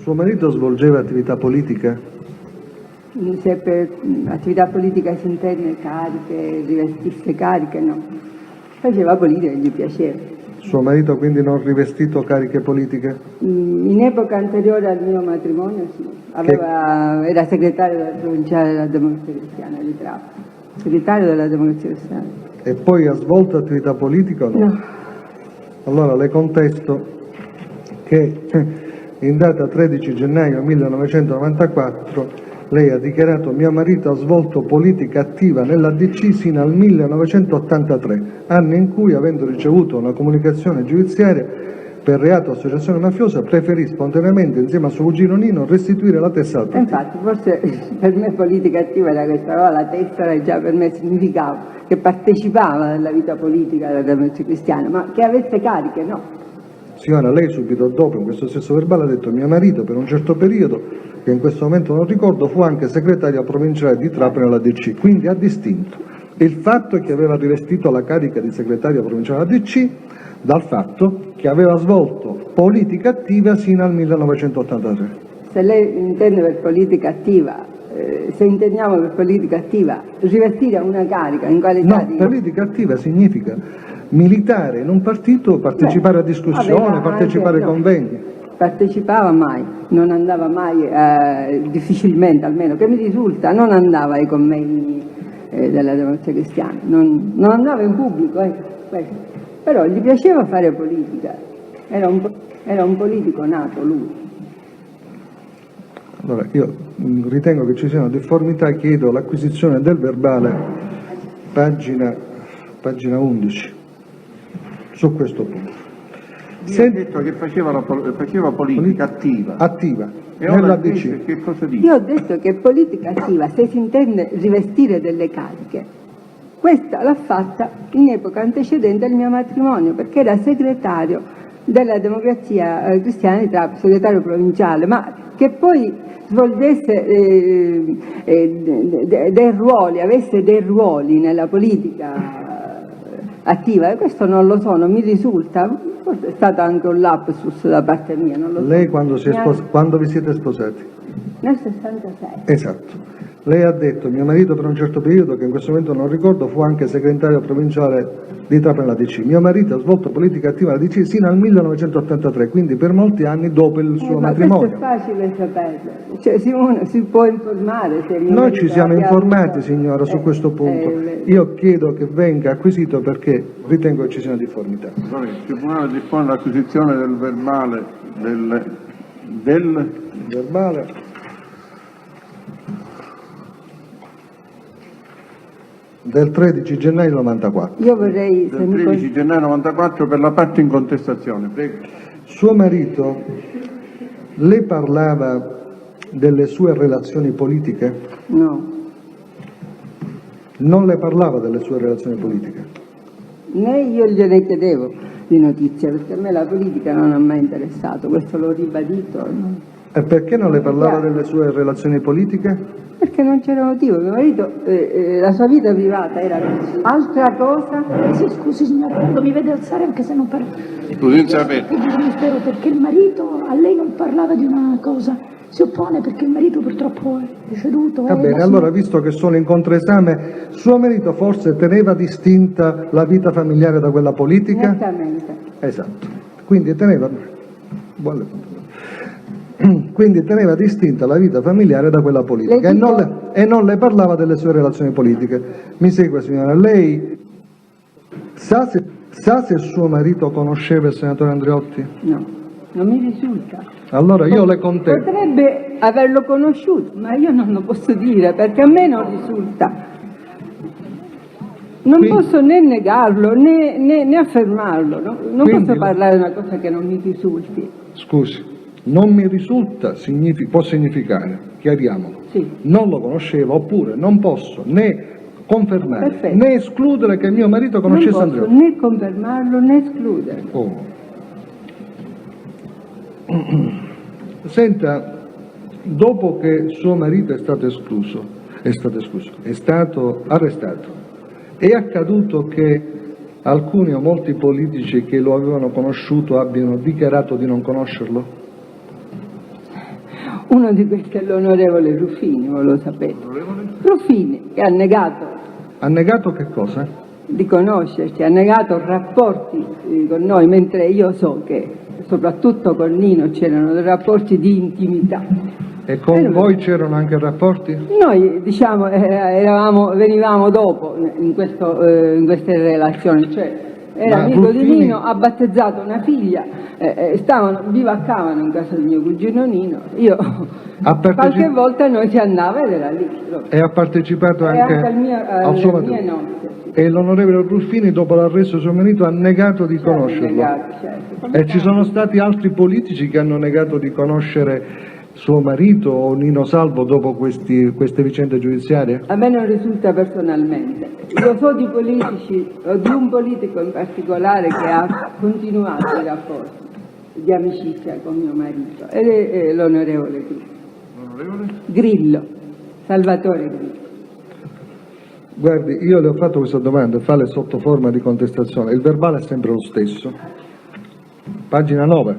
Suo marito svolgeva attività politica? Se per attività politica si intende cariche, rivestisse cariche, no. Faceva politica e gli piaceva. Suo marito quindi non rivestito cariche politiche? In epoca anteriore al mio matrimonio sì, era segretario della provinciale della Democrazia Cristiana di Trapani, segretario della Democrazia Cristiana. E poi ha svolto attività politica o no? No. Allora le contesto che in data 13 gennaio 1994 lei ha dichiarato: mio marito ha svolto politica attiva nella DC sino al 1983, anno in cui, avendo ricevuto una comunicazione giudiziaria per reato associazione mafiosa, preferì spontaneamente, insieme a suo cugino Nino, restituire la tessera al partito. Infatti, forse per me politica attiva era questa parola, la tessera già per me significava che partecipava alla vita politica della Democrazia Cristiana, ma che avesse cariche, no. Signora, lei subito dopo, in questo stesso verbale, ha detto: mio marito per un certo periodo, che in questo momento non ricordo, fu anche segretario provinciale di Trapani alla DC, quindi ha distinto il fatto che aveva rivestito la carica di segretario provinciale alla DC dal fatto che aveva svolto politica attiva sino al 1983. Se lei intende per politica attiva, se intendiamo per politica attiva rivestire una carica in qualità di... politica attiva significa militare in un partito, partecipare a discussioni, partecipare ai convegni. Partecipava mai, non andava mai, difficilmente almeno, che mi risulta, non andava ai convegni della Democrazia Cristiana, non andava in pubblico, questo. Però gli piaceva fare politica, era un politico nato lui. Allora, io ritengo che ci sia una difformità, chiedo l'acquisizione del verbale, pagina 11, su questo punto. Ha detto che faceva politica attiva. E ora invece che cosa dice? Io ho detto che politica attiva, se si intende rivestire delle cariche, questa l'ha fatta in epoca antecedente al mio matrimonio, perché era segretario della Democrazia Cristiana di Trapani, segretario provinciale, ma che poi svolgesse dei ruoli, avesse dei ruoli nella politica attiva, e questo non lo so, non mi risulta, forse è stato anche un lapsus da parte mia, non lo so. Lei quando vi siete sposati? Nel 66. Esatto. Lei ha detto: mio marito per un certo periodo, che in questo momento non ricordo, fu anche segretario provinciale di Trapani alla DC. Mio marito ha svolto politica attiva alla DC sino al 1983, quindi per molti anni dopo il suo matrimonio. Questo è facile saperlo, cioè si può informare. Se Noi ci siamo informati, signora, su questo punto. Io chiedo che venga acquisito perché ritengo che ci sia una difformità. Il Tribunale dispone l'acquisizione del verbale del 13 gennaio 94. Io vorrei... Del 13 gennaio 94 per la parte in contestazione, prego. Suo marito le parlava delle sue relazioni politiche? No. Non le parlava delle sue relazioni politiche? Né io gliene chiedevo di notizie, perché a me la politica non ha mai interessato, questo l'ho ribadito. No? E perché non le parlava delle sue relazioni politiche? Perché non c'era motivo, mio marito, la sua vita privata era altra cosa. Sì, scusi signora, quando mi vede alzare anche se non parla. Scusi, sapete. Io spero perché il marito a lei non parlava di una cosa, si oppone perché il marito purtroppo è deceduto. Va bene, allora visto che sono in controesame, suo marito forse teneva distinta la vita familiare da quella politica? Esattamente. Esatto, quindi teneva distinta la vita familiare da quella politica e non le parlava delle sue relazioni politiche. Mi segue, signora? Lei sa se suo marito conosceva il senatore Andreotti? No, non mi risulta. Allora io le contesto. Potrebbe averlo conosciuto, ma io non lo posso dire perché a me non risulta. Non posso né negarlo né affermarlo, no? Non posso parlare di una cosa che non mi risulti. Scusi, non mi risulta può significare, chiariamolo, sì. Non lo conosceva, oppure non posso né confermare, perfetto, né escludere che mio marito conoscesse Andreotti. Non posso né confermarlo né escluderlo. Oh. Senta, dopo che suo marito è stato arrestato, è accaduto che alcuni o molti politici che lo avevano conosciuto abbiano dichiarato di non conoscerlo? Uno di questi è l'onorevole Ruffini, voi lo sapete. Ruffini, che ha negato. Ha negato che cosa? Di conoscerci, ha negato rapporti con noi, mentre io so che soprattutto con Nino c'erano dei rapporti di intimità. E con voi c'erano anche rapporti? Noi, diciamo, venivamo dopo in queste relazioni, cioè era amico Ruffini... di Nino, ha battezzato una figlia, bivaccavano in casa di mio cugino Nino, io qualche volta noi si andava ed era lì. E ha partecipato anche al suo matrimonio. E l'onorevole Ruffini, dopo l'arresto di suo marito, ha negato di conoscerlo. Certo. E ci sono stati altri politici che hanno negato di conoscere suo marito o Nino Salvo dopo queste vicende giudiziarie? A me non risulta personalmente. Io so di politici, o di un politico in particolare che ha continuato i rapporti di amicizia con mio marito, ed è l'onorevole Grillo, Salvatore Grillo. Guardi, io le ho fatto questa domanda e fa sotto forma di contestazione. Il verbale è sempre lo stesso. Pagina 9.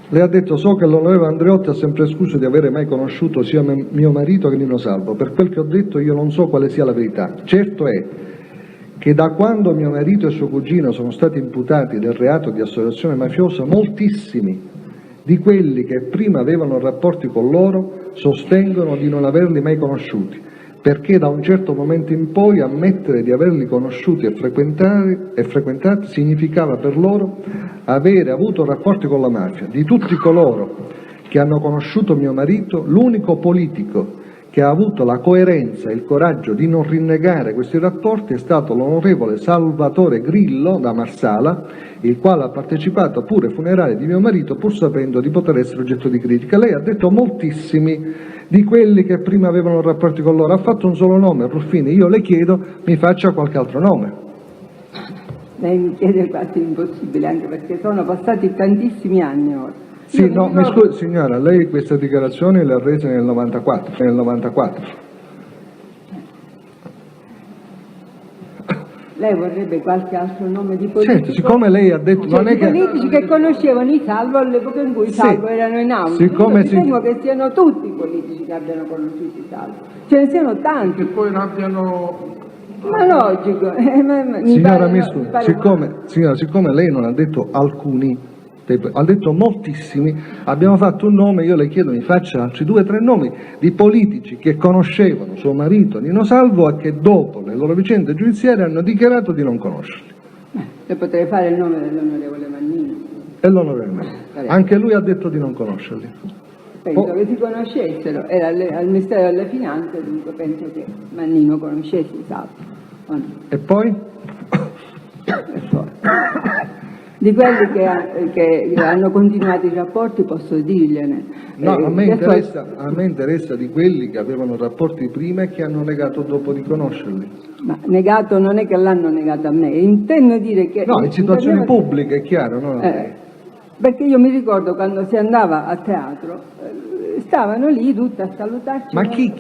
Lei ha detto: so che l'onorevole Andreotti ha sempre escluso di avere mai conosciuto sia mio marito che Nino Salvo. Per quel che ho detto io non so quale sia la verità. Certo è che da quando mio marito e suo cugino sono stati imputati del reato di associazione mafiosa, moltissimi di quelli che prima avevano rapporti con loro sostengono di non averli mai conosciuti, perché da un certo momento in poi ammettere di averli conosciuti e frequentati significava per loro avere avuto rapporti con la mafia. Di tutti coloro che hanno conosciuto mio marito, l'unico politico che ha avuto la coerenza e il coraggio di non rinnegare questi rapporti è stato l'onorevole Salvatore Grillo da Marsala, il quale ha partecipato pure ai funerali di mio marito pur sapendo di poter essere oggetto di critica. Lei ha detto moltissimi di quelli che prima avevano rapporti con loro, ha fatto un solo nome, Ruffini. Io le chiedo mi faccia qualche altro nome. Lei mi chiede quasi impossibile, anche perché sono passati tantissimi anni ora. Sì, no, mi scusi signora, lei questa dichiarazione le ha rese nel 94. Lei vorrebbe qualche altro nome di politico? Certo, siccome lei ha detto... non è che... politici che conoscevano i Salvo all'epoca in cui i Salvo erano in aula. Siccome ritengo che siano tutti i politici che abbiano conosciuto i Salvo. Ce ne siano tanti. Che poi non abbiano... Ma logico. Signora, siccome lei non ha detto alcuni, ha detto moltissimi, abbiamo fatto un nome, io le chiedo mi faccia altri 2 o 3 nomi di politici che conoscevano suo marito Nino Salvo e che dopo le loro vicende giudiziarie hanno dichiarato di non conoscerli. Le potrei fare il nome dell'onorevole Mannino. E l'onorevole Mannino. Anche lui ha detto di non conoscerli. Penso che si conoscessero, era al Ministero delle Finanze, dunque penso che Mannino conoscesse i Salvo. E poi? Di quelli che hanno continuato i rapporti posso dirgliene. No, a me interessa di quelli che avevano rapporti prima e che hanno negato dopo di conoscerli. Ma negato non è che l'hanno negato a me, intendo dire che... No, in situazioni pubbliche, è chiaro, no? Perché io mi ricordo quando si andava a teatro, stavano lì tutti a salutarci. Ma chi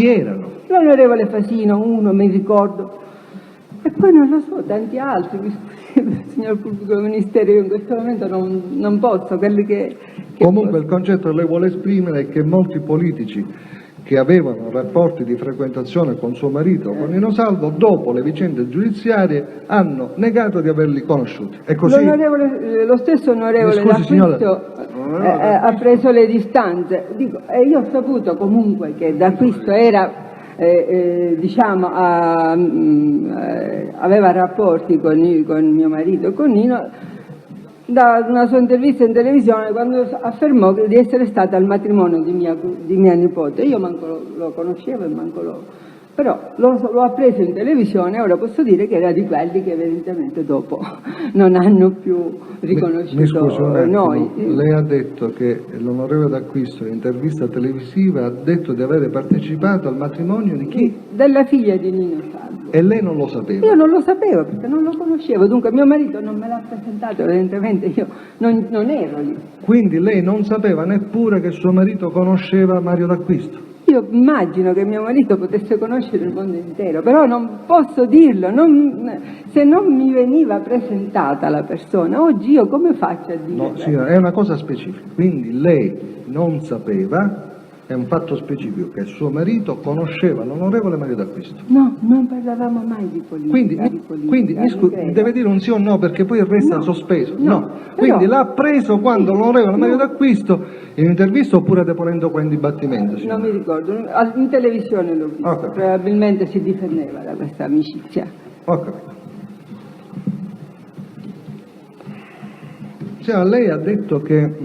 erano? L'onorevole Fasino, uno, mi ricordo. E poi non lo so, tanti altri, signor pubblico ministero, io in questo momento non posso, quelli che comunque posso. Il concetto che lei vuole esprimere è che molti politici che avevano rapporti di frequentazione con suo marito, con Nino Salvo, dopo le vicende giudiziarie hanno negato di averli conosciuti. È così? Lo stesso onorevole D'Acquisto ha preso le distanze. Dico, io ho saputo comunque che D'Acquisto era... aveva rapporti con mio marito, con Nino, da una sua intervista in televisione quando affermò di essere stata al matrimonio di mia nipote. Io manco lo conoscevo e manco però lo ha preso in televisione. Ora posso dire che era di quelli che evidentemente dopo non hanno più riconosciuto. Mi scusi un attimo, noi. Lei ha detto che l'onorevole D'Acquisto in intervista televisiva ha detto di avere partecipato al matrimonio di chi? Della figlia di Nino Salvo. E lei non lo sapeva? Io non lo sapevo perché non lo conoscevo, dunque mio marito non me l'ha presentato, evidentemente io non ero lì. Quindi lei non sapeva neppure che suo marito conosceva Mario D'Acquisto? Io immagino che mio marito potesse conoscere il mondo intero, però non posso dirlo, se non mi veniva presentata la persona. Oggi io come faccio a dire? No, signora, è una cosa specifica. Quindi lei non sapeva, è un fatto specifico, che suo marito conosceva l'onorevole Mario D'Acquisto. No, non parlavamo mai di politica. Quindi mi scusi, deve dire un sì o no, perché poi resta sospeso. No. Quindi però, l'ha preso quando l'onorevole Mario D'Acquisto in un'intervista oppure deponendo qua in dibattimento? Signora? Non mi ricordo, in televisione l'ho visto, Okay. Probabilmente si difendeva da questa amicizia. Ho capito. Signora, lei ha detto che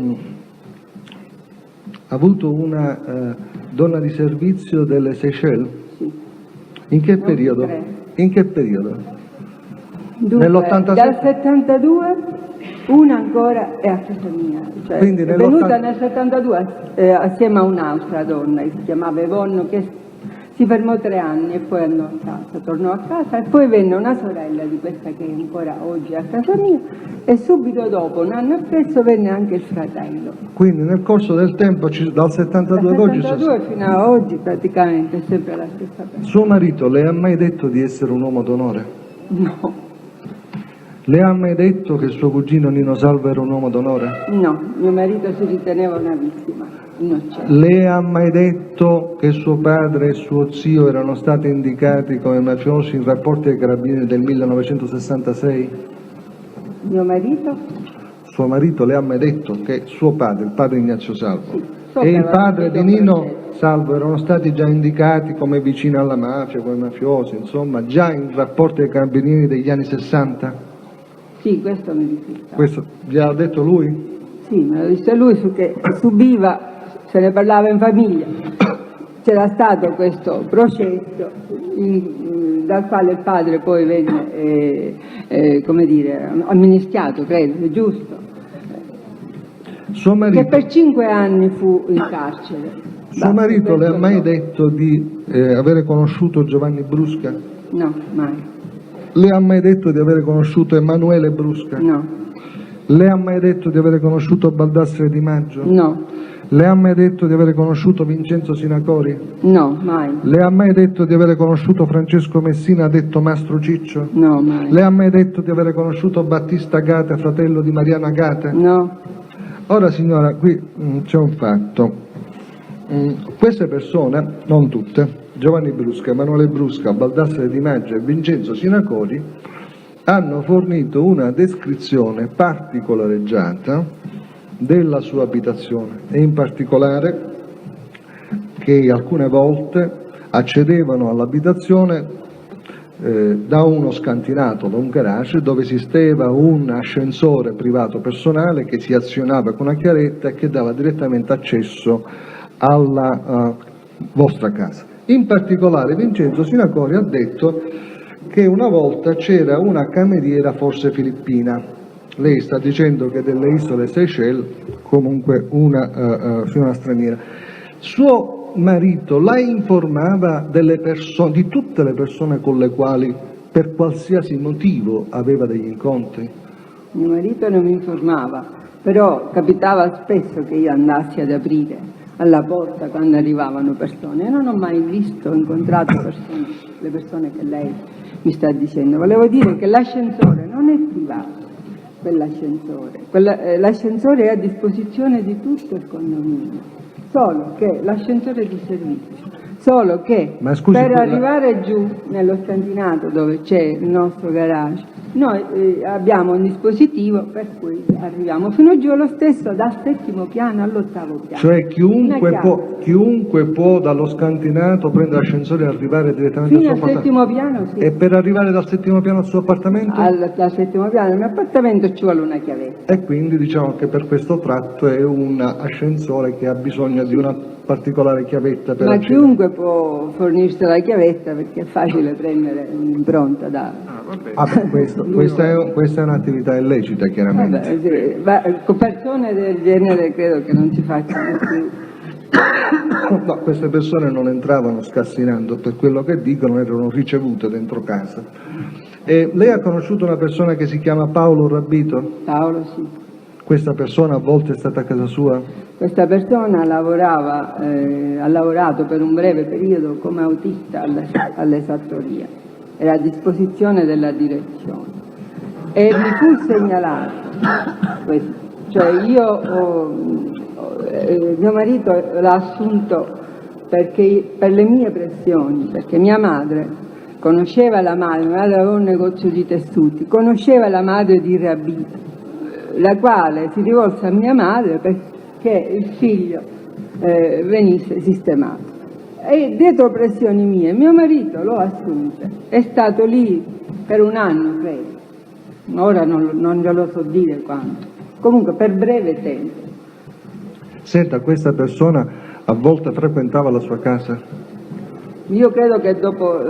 ha avuto una donna di servizio delle Seychelles? Sì. In che Non periodo? credo. In che periodo? Dunque, Nell'87? dal 72 una ancora è a casa mia, cioè Quindi è venuta nel 72 assieme a un'altra donna che si chiamava Yvonne, che si fermò 3 anni e poi andò a casa, tornò a casa e poi venne una sorella di questa che ancora oggi è a casa mia e subito dopo, un anno appresso, venne anche il fratello. Quindi nel corso del tempo, dal 72 ad oggi... Dal 72 fino a oggi praticamente è sempre la stessa persona. Suo marito le ha mai detto di essere un uomo d'onore? No, Le ha mai detto che suo cugino Nino Salvo era un uomo d'onore? no, mio marito si riteneva una vittima innocente. Le ha mai detto che suo padre e suo zio erano stati indicati come mafiosi in rapporti ai carabinieri del 1966? Mio marito? Suo marito le ha mai detto che suo padre, il padre Ignazio Salvo, Sì, so e che il aveva padre di fatto Nino processo. Salvo erano stati già indicati come vicini alla mafia, come mafiosi, insomma, già in rapporti ai carabinieri degli anni 60? Sì, questo mi risulta. Questo gliel'ha detto lui? Sì, me lo disse lui che subiva, se ne parlava in famiglia. C'era stato questo processo dal quale il padre poi venne, come dire, amnistiato, credo, è giusto. Suo Che marito, per 5 anni fu in carcere. suo marito le ha mai detto di avere conosciuto Giovanni Brusca? No, mai. Le ha mai detto di avere conosciuto Emanuele Brusca? No, Le ha mai detto di avere conosciuto Baldassare Di Maggio? no, Le ha mai detto di avere conosciuto Vincenzo Sinacori? no, mai. Le ha mai detto di avere conosciuto Francesco Messina, detto Mastro Ciccio? No, mai. Le ha mai detto di avere conosciuto Battista Gate, fratello di Mariana Gate? No, Ora signora, qui c'è un fatto. Queste persone, non tutte, Giovanni Brusca, Emanuele Brusca, Baldassare Di Maggio e Vincenzo Sinacori, hanno fornito una descrizione particolareggiata della sua abitazione e in particolare che alcune volte accedevano all'abitazione da uno scantinato, da un garage dove esisteva un ascensore privato personale che si azionava con una chiavetta e che dava direttamente accesso alla vostra casa. In particolare Vincenzo Sinacori ha detto che una volta c'era una cameriera forse filippina. Lei sta dicendo che delle isole Seychelles comunque una straniera. Suo marito la informava delle persone, di tutte le persone con le quali per qualsiasi motivo aveva degli incontri? mio marito non mi informava, però capitava spesso che io andassi ad aprire alla porta quando arrivavano persone. Io non ho mai visto o incontrato persone, le persone che lei mi sta dicendo. Volevo dire che l'ascensore non è privato, l'ascensore è a disposizione di tutto il condominio, solo che l'ascensore è di servizio, solo che per arrivare giù nello scantinato dove c'è il nostro garage noi abbiamo un dispositivo per cui arriviamo fino giù allo stesso dal 7° piano all'8° piano. Cioè chiunque può dallo scantinato prendere l'ascensore e arrivare direttamente fino al suo al appartamento? 7° piano, sì. E per arrivare dal 7° piano al suo appartamento? Dal 7° piano del mio appartamento ci vuole una chiavetta. E quindi diciamo che per questo tratto è un ascensore che ha bisogno di una particolare chiavetta per Ma accedere. chiunque può fornirsi la chiavetta perché è facile prendere un'impronta da... Questa è un'attività illecita chiaramente. Vabbè, sì, ma con persone del genere credo che non si facciano più. No, queste persone non entravano scassinando, per quello che dicono erano ricevute dentro casa. E lei ha conosciuto una persona che si chiama Paolo Rabbito? Paolo, sì. Questa persona a volte è stata a casa sua? Questa persona ha lavorato per un breve periodo come autista all'esattoria, era a disposizione della direzione e mi fu segnalato questo. Cioè mio marito l'ha assunto perché, per le mie pressioni, perché mia madre conosceva la madre, mia madre aveva un negozio di tessuti, conosceva la madre di Rabito, la quale si rivolse a mia madre perché il figlio venisse sistemato. E dietro pressioni mie, mio marito lo assunse, è stato lì per un anno, credo, ora non glielo so dire quanto, comunque per breve tempo. Senta, questa persona a volte frequentava la sua casa? Io credo che dopo,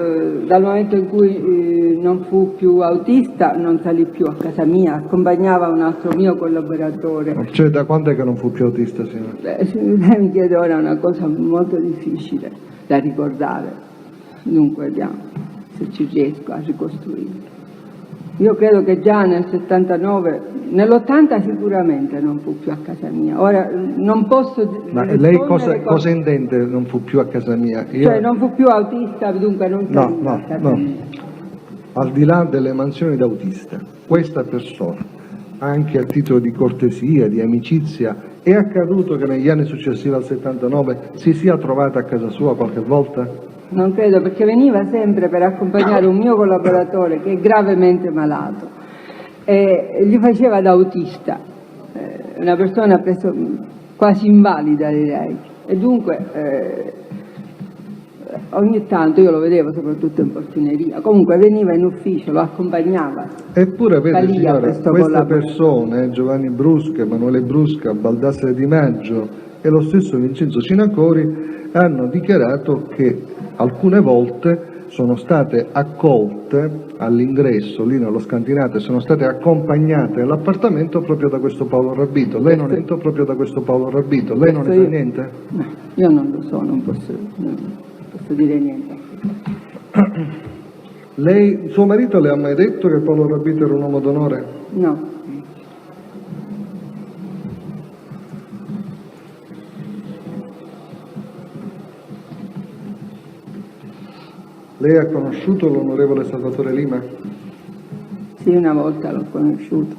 dal momento in cui non fu più autista, non salì più a casa mia, accompagnava un altro mio collaboratore. Cioè, da quando è che non fu più autista, signora? Lei mi chiede ora una cosa molto difficile da ricordare, dunque vediamo se ci riesco a ricostruire. Io credo che già nel 79, nell'80 sicuramente non fu più a casa mia. Ora non posso. Ma lei cosa intende non fu più a casa mia? Cioè non fu più autista, dunque non salì a casa mia. Al di là delle mansioni d'autista, questa persona, anche a titolo di cortesia, di amicizia, è accaduto che negli anni successivi al 79 si sia trovata a casa sua qualche volta? Non credo, perché veniva sempre per accompagnare un mio collaboratore che è gravemente malato e gli faceva da autista, una persona preso quasi invalida, direi, e dunque ogni tanto io lo vedevo soprattutto in portineria, comunque veniva in ufficio, lo accompagnava. Eppure vede, signora, queste persone, Giovanni Brusca, Emanuele Brusca, Baldassare Di Maggio e lo stesso Vincenzo Cinacori hanno dichiarato che alcune volte sono state accolte all'ingresso lì nello scantinato e sono state accompagnate all'appartamento proprio da questo Paolo Rabito. Lei non è detto proprio da questo Paolo Rabito, lei non ne sa niente? No, io non lo so, non posso dire niente. Lei, suo marito le ha mai detto che Paolo Rabito era un uomo d'onore? No. Lei ha conosciuto l'onorevole Salvatore Lima? Sì, una volta l'ho conosciuto,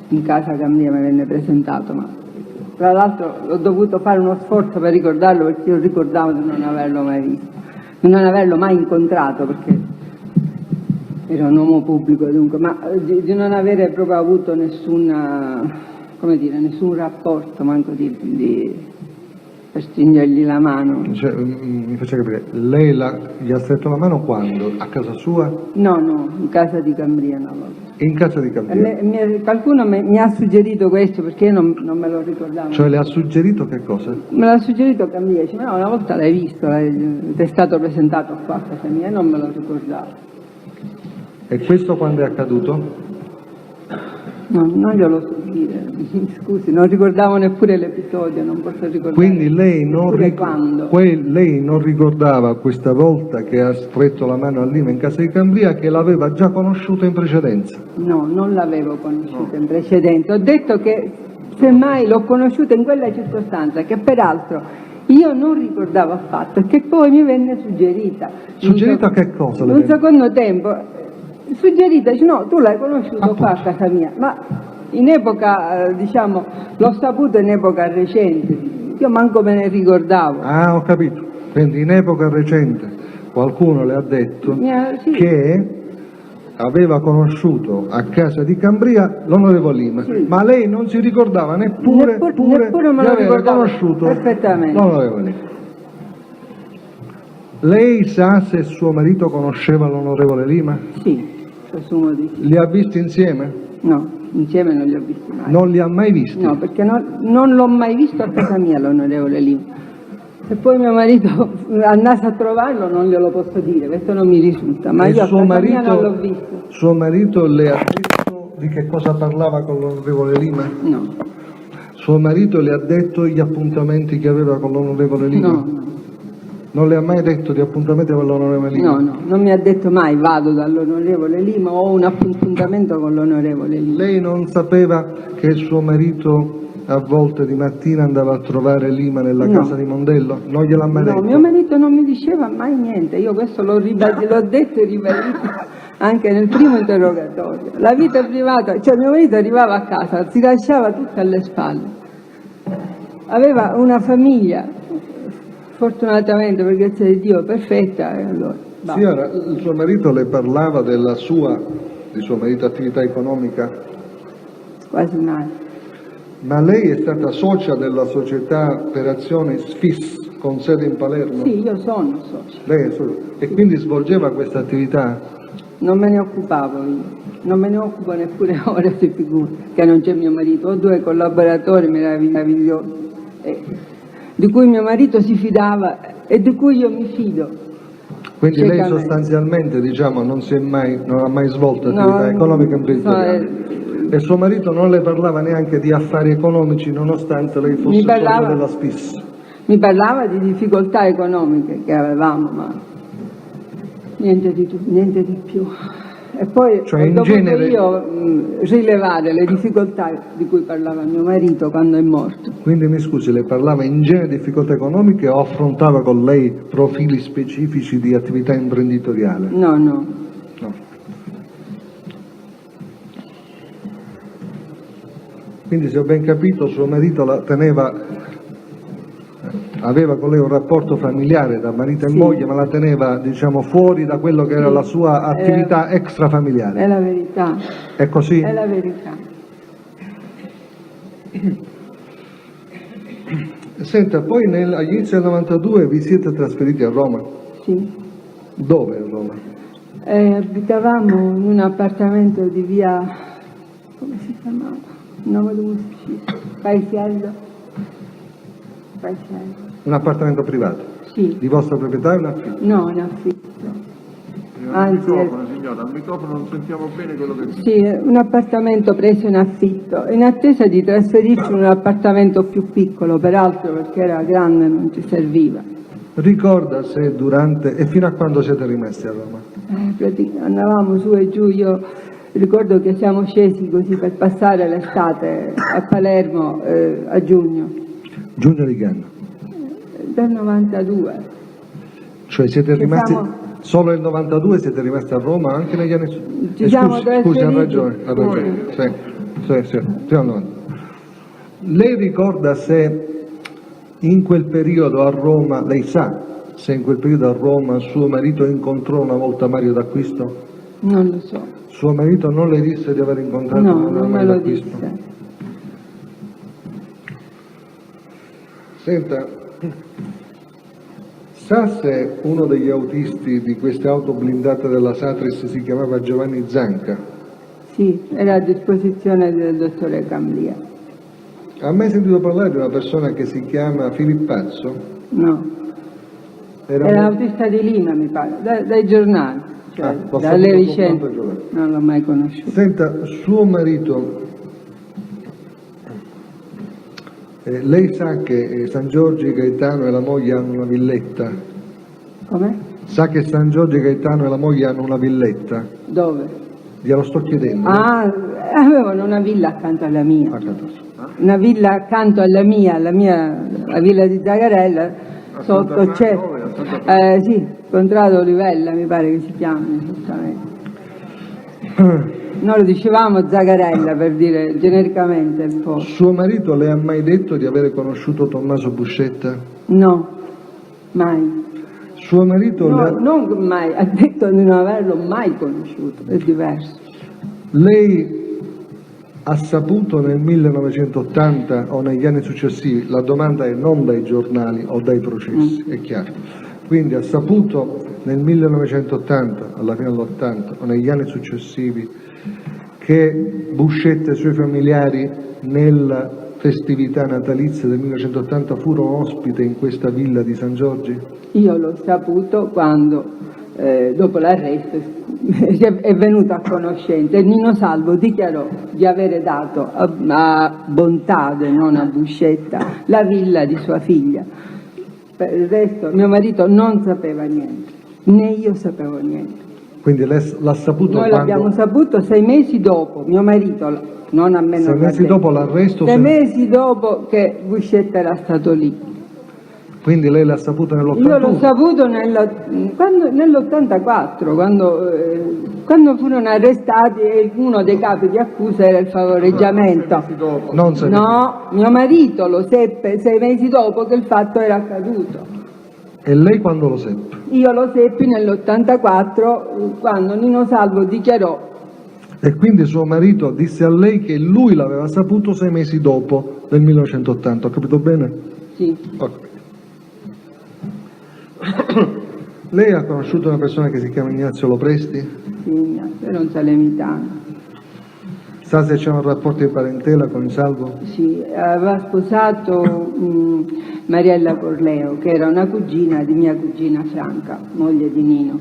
in casa che a me mi venne presentato, ma tra l'altro ho dovuto fare uno sforzo per ricordarlo, perché io ricordavo di non averlo mai visto, di non averlo mai incontrato, perché era un uomo pubblico dunque, ma di non avere proprio avuto nessun rapporto, manco per stringergli la mano. Cioè, mi faccia capire, lei gli ha stretto la mano quando? A casa sua? No, in casa di Cambria una volta. In casa di Cambria? Qualcuno mi ha suggerito questo, perché io non me lo ricordavo. Cioè le ha suggerito che cosa? Me l'ha suggerito Cambria, dice, no, una volta l'hai visto, ti è stato presentato qua a casa mia, e non me lo ricordavo. E questo quando è accaduto? No, non glielo so dire, scusi, non ricordavo neppure l'episodio, non posso ricordare. Quindi lei non ricordava questa volta che ha stretto la mano a Lima in casa di Cambria, che l'aveva già conosciuto in precedenza? No, non l'avevo conosciuto in precedenza, ho detto che semmai l'ho conosciuta in quella circostanza, che peraltro io non ricordavo affatto, e che poi mi venne suggerita. Suggerita che cosa? In un secondo tempo suggerita, dice, no, tu l'hai conosciuto qua a casa mia, ma in epoca, diciamo, l'ho saputo in epoca recente, io manco me ne ricordavo. Ah, ho capito, quindi in epoca recente qualcuno le ha detto sì, che aveva conosciuto a casa di Cambria l'onorevole Lima, sì, ma lei non si ricordava neppure me lo ricordavo conosciuto perfettamente l'onorevole Lima. Lei sa se suo marito conosceva l'onorevole Lima? Sì, presumo di sì. Li ha visti insieme? No, insieme non li ho visti mai. Non li ha mai visti? No, perché non l'ho mai visto a casa mia l'onorevole Lima. Se poi mio marito andasse a trovarlo non glielo posso dire, questo non mi risulta, ma io a casa mia non l'ho visto. Suo marito le ha detto di che cosa parlava con l'onorevole Lima? No. Suo marito le ha detto gli appuntamenti che aveva con l'onorevole Lima? No. Non le ha mai detto di appuntamenti con l'onorevole Lima? No, non mi ha detto mai vado dall'onorevole Lima o ho un appuntamento con l'onorevole Lima. Lei non sapeva che suo marito a volte di mattina andava a trovare Lima nella casa di Mondello? Non gliel'ha mai detto? No, mio marito non mi diceva mai niente, io questo l'ho detto e ribadito anche nel primo interrogatorio. La vita privata, cioè mio marito arrivava a casa, si lasciava tutto alle spalle, aveva una famiglia, fortunatamente per grazia di Dio, perfetta, e allora... Signora, il suo marito le parlava di suo marito attività economica? Quasi mai. Ma lei è stata socia della società per azioni SFIS con sede in Palermo? Sì, io sono socia. Lei è socia. E quindi svolgeva questa attività? Non me ne occupavo io, non me ne occupo neppure ora, si figura, che non c'è mio marito. Ho 2 collaboratori meravigliosi, di cui mio marito si fidava e di cui io mi fido. Quindi lei sostanzialmente, diciamo, non ha mai svolto attività economica e imprenditoriale. E suo marito non le parlava neanche di affari economici, nonostante lei fosse socia della SFIS? Mi parlava di difficoltà economiche che avevamo, ma niente di più. E poi cioè, ho dovuto io rilevare le difficoltà di cui parlava mio marito quando è morto. Quindi mi scusi, le parlava in genere di difficoltà economiche o affrontava con lei profili specifici di attività imprenditoriale? No. Quindi, se ho ben capito, suo marito aveva con lei un rapporto familiare da marito e moglie, ma la teneva, diciamo, fuori da quello che era la sua attività extrafamiliare. È la verità. È così? È la verità. Senta, poi agli inizi del 92 vi siete trasferiti a Roma? Sì. Dove a Roma? Abitavamo in un appartamento di via, come si chiamava? Il nome di un ufficio? Paesiello. Un appartamento privato? Sì. Di vostra proprietà o in affitto? No, in affitto. Anzi, signora, al microfono non sentiamo bene quello che dice. Sì, un appartamento preso in affitto, in attesa di trasferirci in un appartamento più piccolo, peraltro perché era grande e non ci serviva. Ricorda se durante... E fino a quando siete rimessi a Roma? Andavamo su e giù, io ricordo che siamo scesi così per passare l'estate a Palermo a giugno. Giugno di che anno? Del 92. Cioè siete rimasti... Solo nel 92 siete rimasti a Roma anche negli anni... Scusi, ha ragione. Sì. Lei ricorda se in quel periodo a Roma, lei sa se in quel periodo a Roma suo marito incontrò una volta Mario D'Acquisto? Non lo so. Suo marito non le disse di aver incontrato non Mario me lo D'Acquisto? disse. Senta, sa se uno degli autisti di queste auto blindate della Satris si chiamava Giovanni Zanca? Sì, era a disposizione del dottore Cambria. Ha mai sentito parlare di una persona che si chiama Filippazzo? No. Era autista di Lima, mi pare, dai giornali, cioè, dalle vicende. Non l'ho mai conosciuto. Senta, suo marito... lei sa che San Giorgio Gaetano e la moglie hanno una villetta? Come? Sa che San Giorgio Gaetano e la moglie hanno una villetta? Dove? Glielo sto chiedendo. Avevano una villa accanto alla mia. Una villa accanto alla mia, la villa di Zagarella, sotto c'è... sì, Contrado Olivella mi pare che si chiami, esattamente. Noi lo dicevamo Zagarella per dire genericamente il posto. Suo marito le ha mai detto di avere conosciuto Tommaso Buscetta? No, mai. Suo marito non mai, ha detto di non averlo mai conosciuto, è diverso. Lei ha saputo nel 1980 o negli anni successivi, la domanda è non dai giornali o dai processi, è chiaro. Quindi ha saputo nel 1980, alla fine dell'80 o negli anni successivi che Buscetta e i suoi familiari nella festività natalizia del 1980 furono ospite in questa villa di San Giorgi? Io l'ho saputo quando, dopo l'arresto, è venuto a conoscenza e Nino Salvo dichiarò di avere dato a Bontade, non a Buscetta, la villa di sua figlia. Per il resto mio marito non sapeva niente, né io sapevo niente. Quindi lei l'ha saputo Noi quando... l'abbiamo saputo 6 mesi dopo, mio marito, non a me. 6 mesi dopo l'arresto? 6 mesi dopo che Buscetta era stato lì. Quindi lei l'ha saputo nell'81? Io l'ho saputo nell'84, quando furono arrestati e uno dei capi di accusa era il favoreggiamento. Non 6 mesi. No, mio marito lo seppe 6 mesi dopo che il fatto era accaduto. E lei quando lo seppe? Io lo seppi nell'84 quando Nino Salvo dichiarò. E quindi suo marito disse a lei che lui l'aveva saputo 6 mesi dopo, nel 1980, ho capito bene? Sì. Ok. Lei ha conosciuto una persona che si chiama Ignazio Lopresti? Sì, era un salemitano. Sa se c'è un rapporto di parentela con il Salvo? Sì, aveva sposato Mariella Corleo, che era una cugina di mia cugina Franca, moglie di Nino,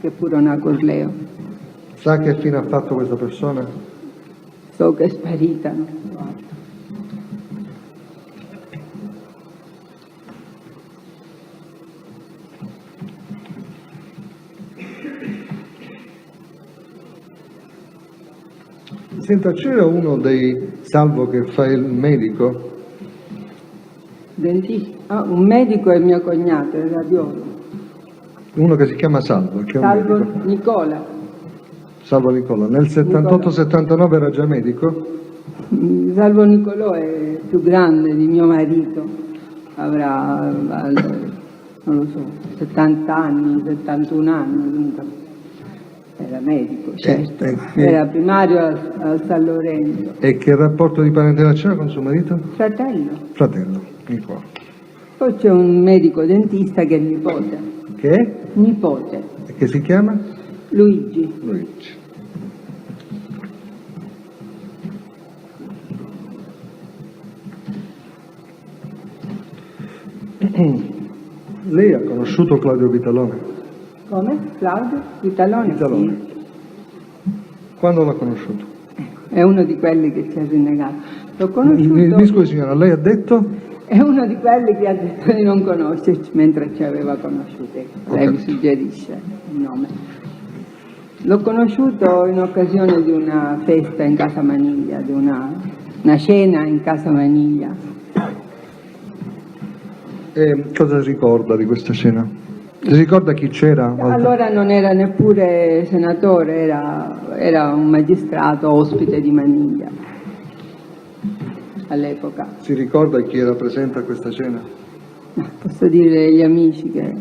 che pure una Corleo. Sa che fine ha fatto questa persona? So che è sparita, no? Senta, c'era uno dei Salvo che fa il medico? Dentista? Ah, un medico è mio cognato, è radiologo. Uno che si chiama Salvo, che è un Salvo medico. Nicola. Salvo Nicola. Nel 78-79 era già medico? Salvo Nicolò è più grande di mio marito, avrà, non lo so, 70 anni, 71 anni, dunque. Era medico, certo. Era primario al San Lorenzo. E che rapporto di parentela c'era con suo marito? Fratello. Fratello, Nicola. Poi c'è un medico dentista che è nipote. Che è? Nipote. E che si chiama? Luigi. Luigi. Lei ha conosciuto Claudio Vitalone? Come? Claudio? Vitalone? Vitalone. Sì. Quando l'ha conosciuto? È uno di quelli che ci ha rinnegato. L'ho conosciuto... Mi scusi signora, lei ha detto? È uno di quelli che ha detto di non conoscerci mentre ci aveva conosciute. Lei mi suggerisce il nome. L'ho conosciuto in occasione di una festa in Casa Maniglia, di una cena in Casa Maniglia. E cosa ricorda di questa cena? Si ricorda chi c'era? Allora non era neppure senatore, era un magistrato ospite di Maniglia all'epoca. Si ricorda chi era presente a questa cena? Posso dire gli amici che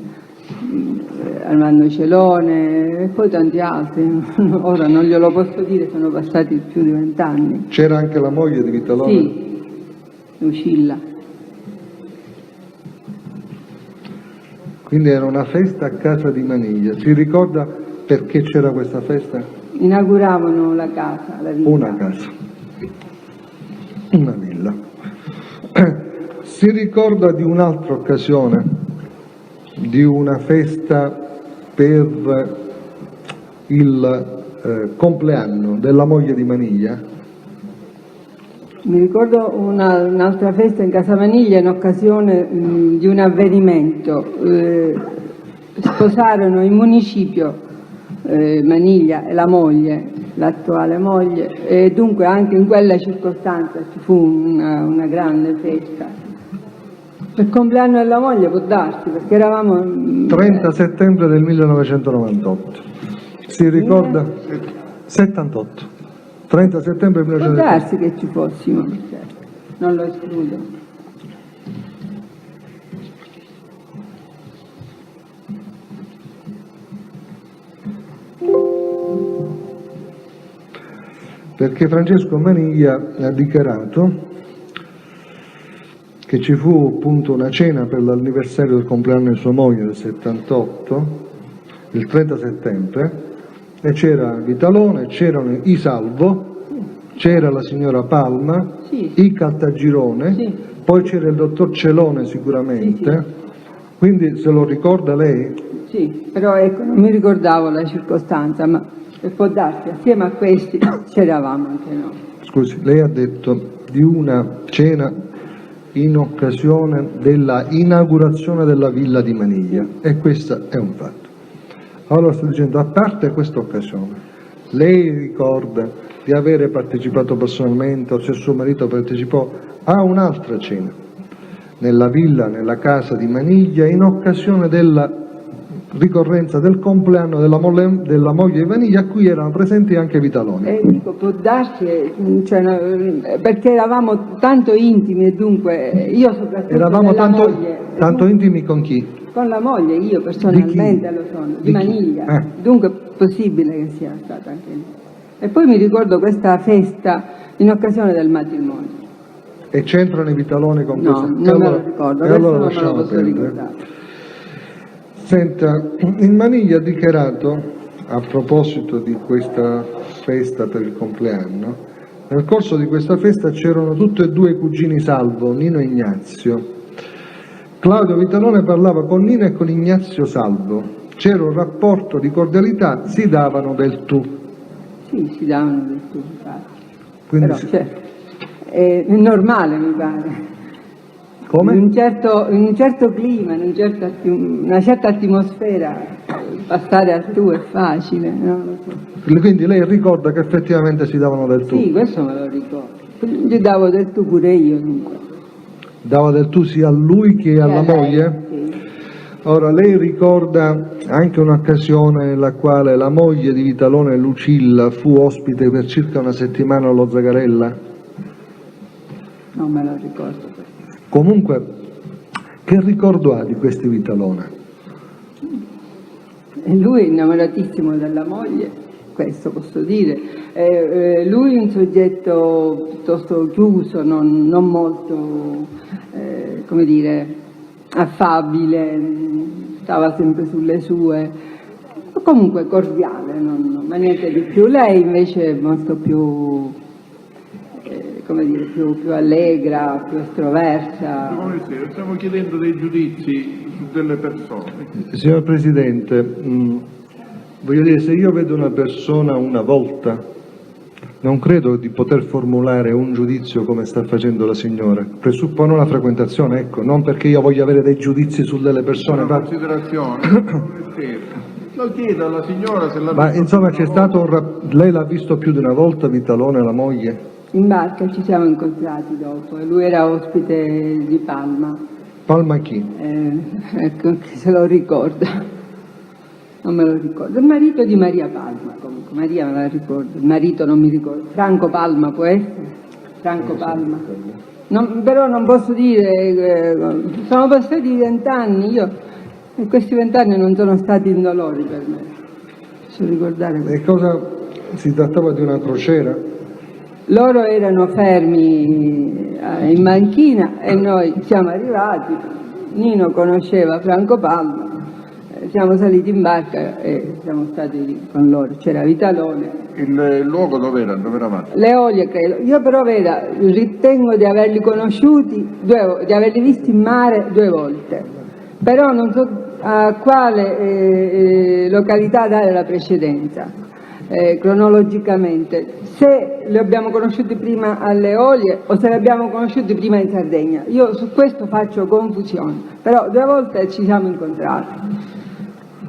Armando Celone e poi tanti altri, ora non glielo posso dire, sono passati più di 20 anni. C'era anche la moglie di Vitalone? Sì, Lucilla. Quindi era una festa a casa di Maniglia. Si ricorda perché c'era questa festa? Inauguravano la casa, la villa. Una casa, una villa. Si ricorda di un'altra occasione, di una festa per il compleanno della moglie di Maniglia? Mi ricordo un'altra festa in Casa Maniglia in occasione di un avvenimento. Sposarono in municipio Maniglia e la moglie, l'attuale moglie, e dunque anche in quella circostanza ci fu una grande festa. Il compleanno della moglie può darsi, perché eravamo... 30 settembre del 1998. Si ricorda? 78. 30 settembre Può 1978. darsi che ci fossimo, certo. Non lo escludo. Perché Francesco Maniglia ha dichiarato che ci fu appunto una cena per l'anniversario del compleanno di sua moglie del 78, il 30 settembre, e c'era Vitalone, c'erano i Salvo, c'era la signora Palma, sì, i Caltagirone, sì, poi c'era il dottor Celone sicuramente, sì, sì. Quindi se lo ricorda lei? Sì, però ecco, non mi ricordavo la circostanza, ma può darsi, assieme a questi c'eravamo anche noi. Scusi, lei ha detto di una cena in occasione della inaugurazione della villa di Maniglia, e questo è un fatto. Allora sto dicendo, a parte questa occasione, lei ricorda di avere partecipato personalmente, o se suo marito partecipò, a un'altra cena nella villa, nella casa di Maniglia, in occasione della ricorrenza del compleanno della moglie di Maniglia, a cui erano presenti anche Vitaloni? Dico, può darsi, cioè, perché eravamo tanto intimi e dunque io soprattutto Eravamo moglie, tanto intimi con chi? Con la moglie, io personalmente lo sono, di Maniglia, dunque è possibile che sia stata anche lì. E poi mi ricordo questa festa in occasione del matrimonio. E c'entrano i Vitaloni con no, questo? Non me lo ricordo, adesso non me lo posso ricordare. Senta, il Maniglia ha dichiarato, a proposito di questa festa per il compleanno, nel corso di questa festa c'erano tutti e due i cugini Salvo, Nino e Ignazio. Claudio Vitalone parlava con Nino e con Ignazio Salvo, c'era un rapporto di cordialità, si davano del tu. Sì, si davano del tu, infatti. Quindi però, è normale, mi pare. Come? In un certo clima, in una certa atmosfera, passare al tu è facile, non lo so. Quindi lei ricorda che effettivamente si davano del tu? Sì, questo me lo ricordo. Gli davo del tu pure io, dunque. Dava del tu sia a lui che alla moglie? Sì. Ora, lei ricorda anche un'occasione nella quale la moglie di Vitalone, Lucilla, fu ospite per circa una settimana allo Zagarella? Non me lo ricordo. Comunque, che ricordo ha di questi Vitalone? Lui è innamoratissimo della moglie, questo posso dire. Lui è un soggetto piuttosto chiuso, non molto, come dire, affabile, stava sempre sulle sue, comunque cordiale, ma niente di più. Lei invece è molto più, come dire, più allegra, più estroversa. Stiamo chiedendo dei giudizi su delle persone. Signor Presidente, voglio dire, se io vedo una persona una volta, non credo di poter formulare un giudizio come sta facendo la signora. Presuppone una frequentazione, ecco, non perché io voglio avere dei giudizi su delle persone. Una considerazione. Lo chiedo alla signora se l'ha Ma visto. insomma c'è stato lei l'ha visto più di una volta Vitalone, la moglie? In barca ci siamo incontrati dopo e lui era ospite di Palma. Palma chi? Ecco, se lo ricorda. Non me lo ricordo. Il marito di Maria Palma, comunque. Maria me la ricordo. Il marito non mi ricordo. Franco Palma può essere? Franco Palma. Però non posso dire, sono passati 20 anni, io, e questi 20 anni non sono stati indolori per me. Posso ricordare questo. E cosa si trattava di una crociera? Loro erano fermi in banchina e noi siamo arrivati, Nino conosceva Franco Palma, siamo saliti in barca e siamo stati lì con loro, c'era Vitalone. Il luogo dove eravate? Le Olie credo, io però ritengo di averli conosciuti, di averli visti in mare 2 volte, però non so a quale località dare la precedenza. Cronologicamente, se li abbiamo conosciuti prima alle Olie o se li abbiamo conosciuti prima in Sardegna, io su questo faccio confusione, però 2 volte ci siamo incontrati.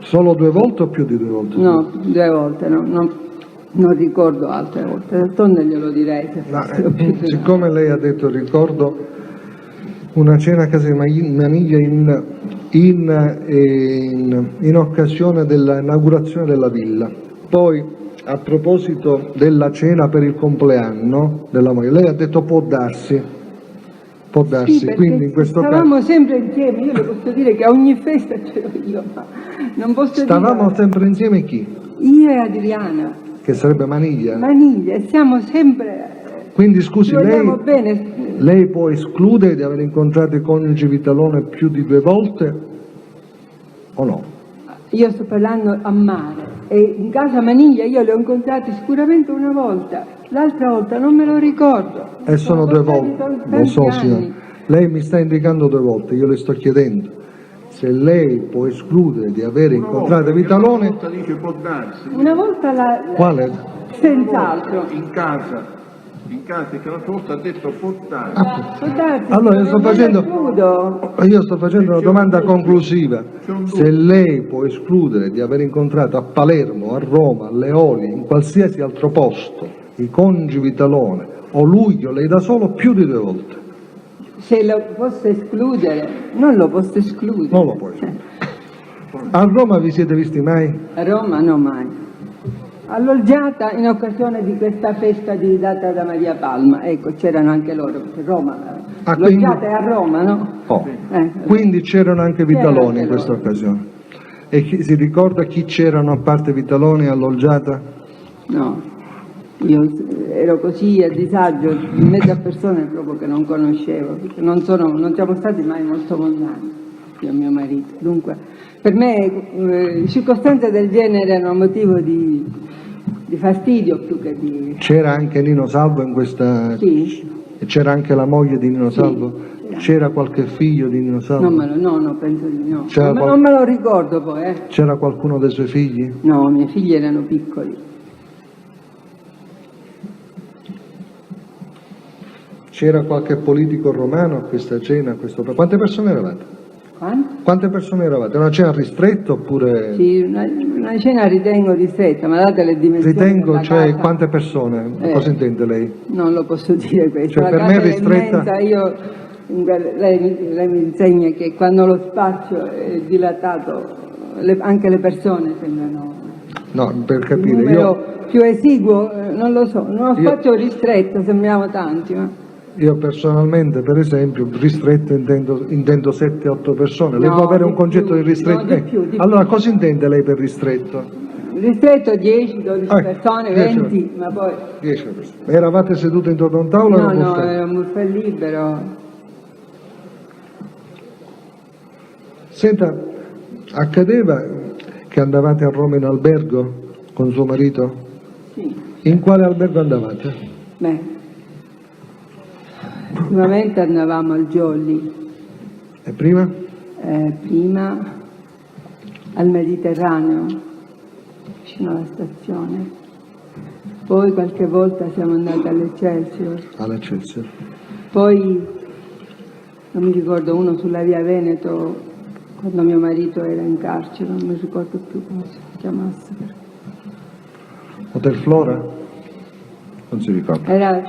Solo 2 volte o più di 2 volte? No, 2 volte, non ricordo altre volte, d'altronde glielo direi. Siccome lei ha detto ricordo una cena a casa di Maniglia in occasione dell'inaugurazione della villa, poi a proposito della cena per il compleanno della moglie, lei ha detto può darsi, sì, quindi in questo stavamo caso sempre insieme, io le posso dire che a ogni festa c'ero io, ma non posso stavamo dire... sempre insieme chi? Io e Adriana. Che sarebbe Maniglia? Maniglia, siamo sempre... Quindi scusi, bene. lei può escludere di aver incontrato i coniugi Vitalone più di 2 volte o no? Io sto parlando a mare e in casa Maniglia io li ho incontrati sicuramente una volta, l'altra volta non me lo ricordo. E sono 2 volte, lo so signora. Lei mi sta indicando 2 volte, io le sto chiedendo se lei può escludere di aver incontrato Vitalone. Una volta dice può darsi. Una volta Quale? Senz'altro. In casa in casa, che l'altra volta ha detto portare. Allora io sto facendo una domanda conclusiva. Se lei può escludere di aver incontrato a Palermo, a Roma, a Leoli, in qualsiasi altro posto, i coniugi Vitalone o Luglio, lei da solo più di 2 volte. Se lo posso escludere, non lo posso escludere. Non lo puoi. A Roma vi siete visti mai? A Roma no mai. Alloggiata in occasione di questa festa di data da Maria Palma, ecco, c'erano anche loro, perché Roma, alloggiata è a Roma, no? Oh. Quindi c'erano anche Vitaloni in questa occasione. E si ricorda chi c'erano a parte Vitaloni alloggiata? No, io ero così a disagio in mezzo a persone proprio che non conoscevo, perché non siamo stati mai molto mondani, io e mio marito. Dunque, per me circostanze del genere erano motivo di fastidio più che di... C'era anche Nino Salvo in questa... Sì. C'era anche la moglie di Nino Salvo? Sì. C'era qualche figlio di Nino Salvo? No, penso di no. C'era Non me lo ricordo poi. C'era qualcuno dei suoi figli? No, i miei figli erano piccoli. C'era qualche politico romano a questa cena? Quante persone eravate? Quante persone eravate? Una cena ristretta oppure... Sì, una cena ritengo ristretta, ma date le dimensioni. Ritengo, cioè casa... quante persone? Cosa intende lei? Non lo posso dire questo. Cioè, la per casa me è ristretta... Lei mi insegna che quando lo spazio è dilatato, anche le persone sembrano... No, per capire, io... più esiguo, non lo so, in uno spazio ristretto sembriamo tanti, ma... Io personalmente, per esempio, ristretto intendo 7-8 persone. Lei può avere un concetto di ristretto? No, di più. Allora, cosa intende lei per ristretto? Ristretto 10-12 persone, 20, ma poi... 10 persone. Eravate sedute intorno a un tavolo? No, era un buffet libero. Senta, accadeva che andavate a Roma in albergo con suo marito? Sì. In quale albergo andavate? Beh, ultimamente andavamo al Jolly. E prima? Prima al Mediterraneo, vicino alla stazione. Poi qualche volta siamo andati all'Eccelsior. All'Eccelsior. Poi, non mi ricordo, uno sulla via Veneto, quando mio marito era in carcere, non mi ricordo più come si chiamasse. Hotel Flora? Non si ricorda. Era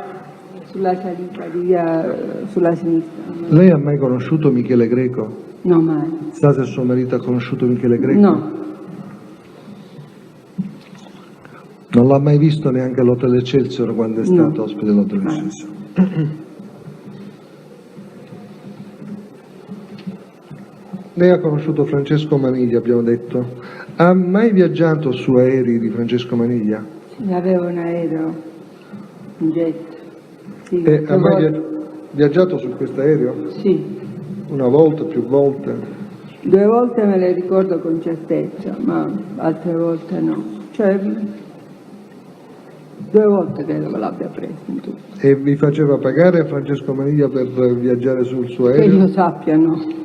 sulla salita di via, sulla sinistra. Lei ha mai conosciuto Michele Greco? No, mai. Sa se suo marito ha conosciuto Michele Greco? No. Non l'ha mai visto neanche all'Hotel Excelsior quando è stato ospite dell'Hotel Excelsior? Lei ha conosciuto Francesco Maniglia, abbiamo detto. Ha mai viaggiato su aerei di Francesco Maniglia? Sì, avevo un aereo, un jet. Sì, E ha mai viaggiato su questo aereo? Sì. Una volta, più volte? 2 volte me le ricordo con certezza, ma altre volte no. Cioè, 2 volte credo che l'abbia preso in tutto. E vi faceva pagare Francesco Maniglia per viaggiare sul suo aereo? Che io sappia, no.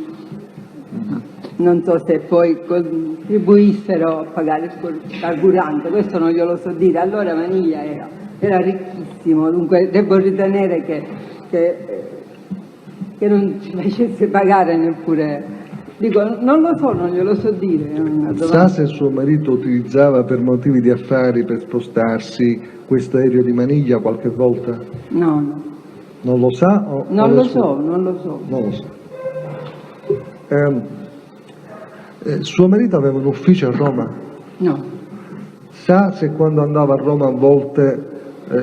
Non so se poi contribuissero a pagare il carburante, questo non glielo so dire. Allora Maniglia era ricchissimo, dunque devo ritenere che non ci facesse pagare neppure. Dico, non lo so, non glielo so dire. Sa se suo marito utilizzava per motivi di affari, per spostarsi, questo aereo di Maniglia qualche volta? No. Non lo sa? Non lo so. Non lo so. Suo marito aveva un ufficio a Roma? No. Sa se quando andava a Roma a volte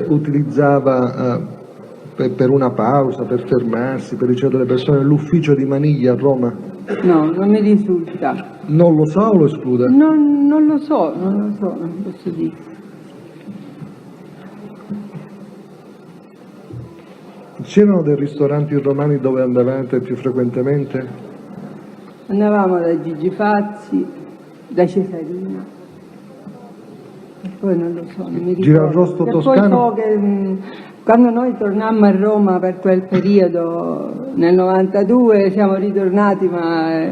utilizzava per una pausa, per fermarsi, per ricevere le persone, l'ufficio di Maniglia a Roma? No, non mi risulta. Non lo sa o lo esclude? Non lo so, non posso dire. C'erano dei ristoranti romani dove andavate più frequentemente? Andavamo da Gigi Fazzi, da Cesarina, e poi non lo so, non mi ricordo. Girarrosto toscano? Poi so che quando noi tornammo a Roma per quel periodo, nel 92, siamo ritornati, ma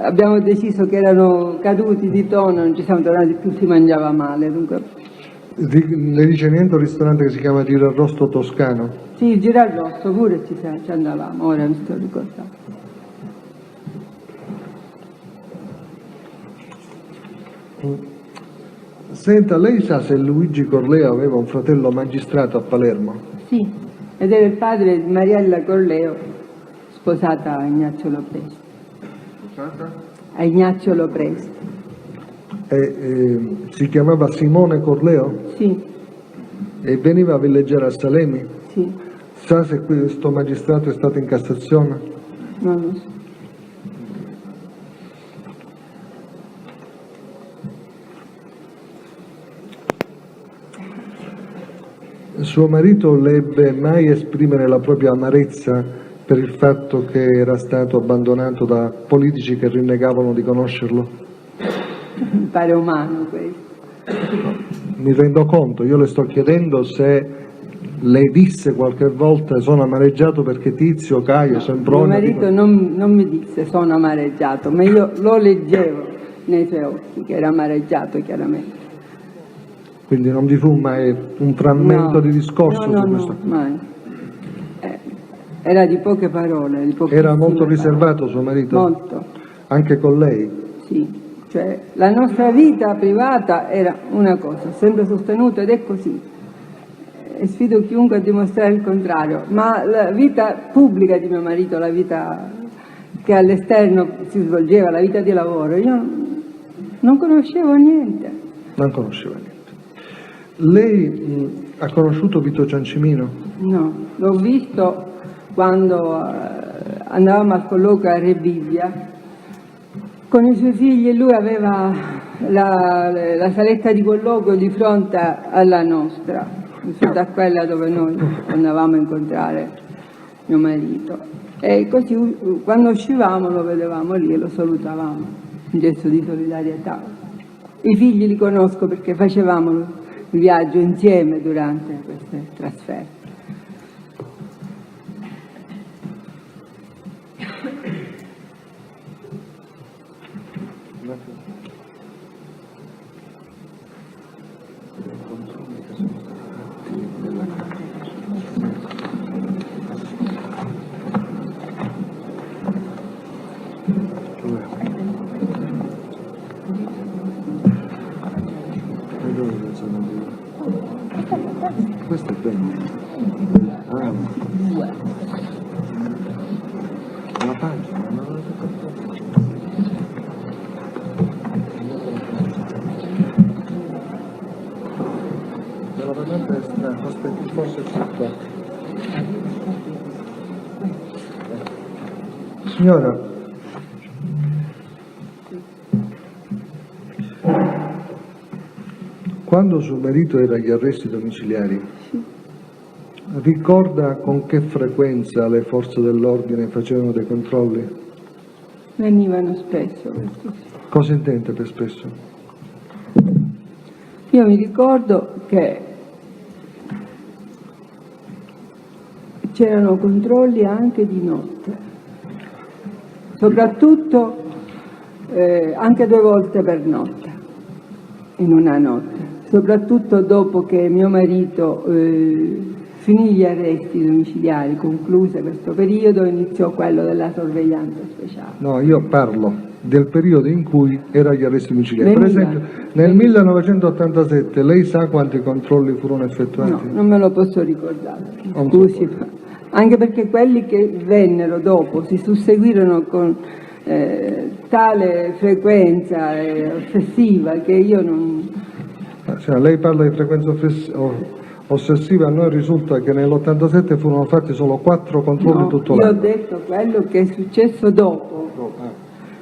abbiamo deciso che erano caduti di tono, non ci siamo tornati più, si mangiava male, dunque Le dice niente un ristorante che si chiama Girarrosto Toscano? Sì, il Girarrosto pure ci andavamo, ora mi sto ricordando. Senta, lei sa se Luigi Corleo aveva un fratello magistrato a Palermo? Sì, ed era il padre di Mariella Corleo, sposata a Ignazio Lopresti. Sposata? A Ignazio Lopresti. Si chiamava Simone Corleo? Sì. E veniva a villeggiare a Salemi? Sì. Sa se questo magistrato è stato in Cassazione? Non lo so. Suo marito le ebbe mai esprimere la propria amarezza per il fatto che era stato abbandonato da politici che rinnegavano di conoscerlo? Mi pare umano questo. Mi rendo conto, io le sto chiedendo se le disse qualche volta sono amareggiato perché Tizio, Caio, Sempronio... Mio marito non mi disse sono amareggiato, ma io lo leggevo nei suoi occhi che era amareggiato chiaramente. Quindi non vi fu mai un frammento di discorso su questo? No, mai. Era di poche parole, di Era molto riservato suo marito? Molto. Anche con lei? Sì, cioè la nostra vita privata era una cosa, sempre sostenuta ed è così. E sfido chiunque a dimostrare il contrario, ma la vita pubblica di mio marito, la vita che all'esterno si svolgeva, la vita di lavoro, io non conoscevo niente. Non conosceva niente. Lei ha conosciuto Vito Ciancimino? No, l'ho visto quando andavamo al colloquio a Rebibbia con i suoi figli e lui aveva la saletta di colloquio di fronte alla nostra, da quella dove noi andavamo a incontrare mio marito. E così quando uscivamo lo vedevamo lì e lo salutavamo, un gesto di solidarietà. I figli li conosco perché facevamo il viaggio insieme durante queste trasferte. Questo è bene. Ah. La pagina, no? Dalla mano destra, aspetti, forse c'è qua. Signora, quando suo marito era agli arresti domiciliari, ricorda con che frequenza le forze dell'ordine facevano dei controlli? Venivano spesso. Questo sì. Cosa intende per spesso? Io mi ricordo che c'erano controlli anche di notte, soprattutto anche 2 volte per notte, in una notte, soprattutto dopo che mio marito finì gli arresti domiciliari, concluse questo periodo, iniziò quello della sorveglianza speciale. No, io parlo del periodo in cui era agli arresti domiciliari. Per Veniva. esempio, nel 1987 lei sa quanti controlli furono effettuati? No, non me lo posso ricordare, Non scusi, anche perché quelli che vennero dopo si susseguirono con tale frequenza ossessiva che io non... Cioè, lei parla di frequenza ossessiva, a noi risulta che nell'87 furono fatti solo 4 controlli No, tutto io ho l'anno. detto quello che è successo dopo.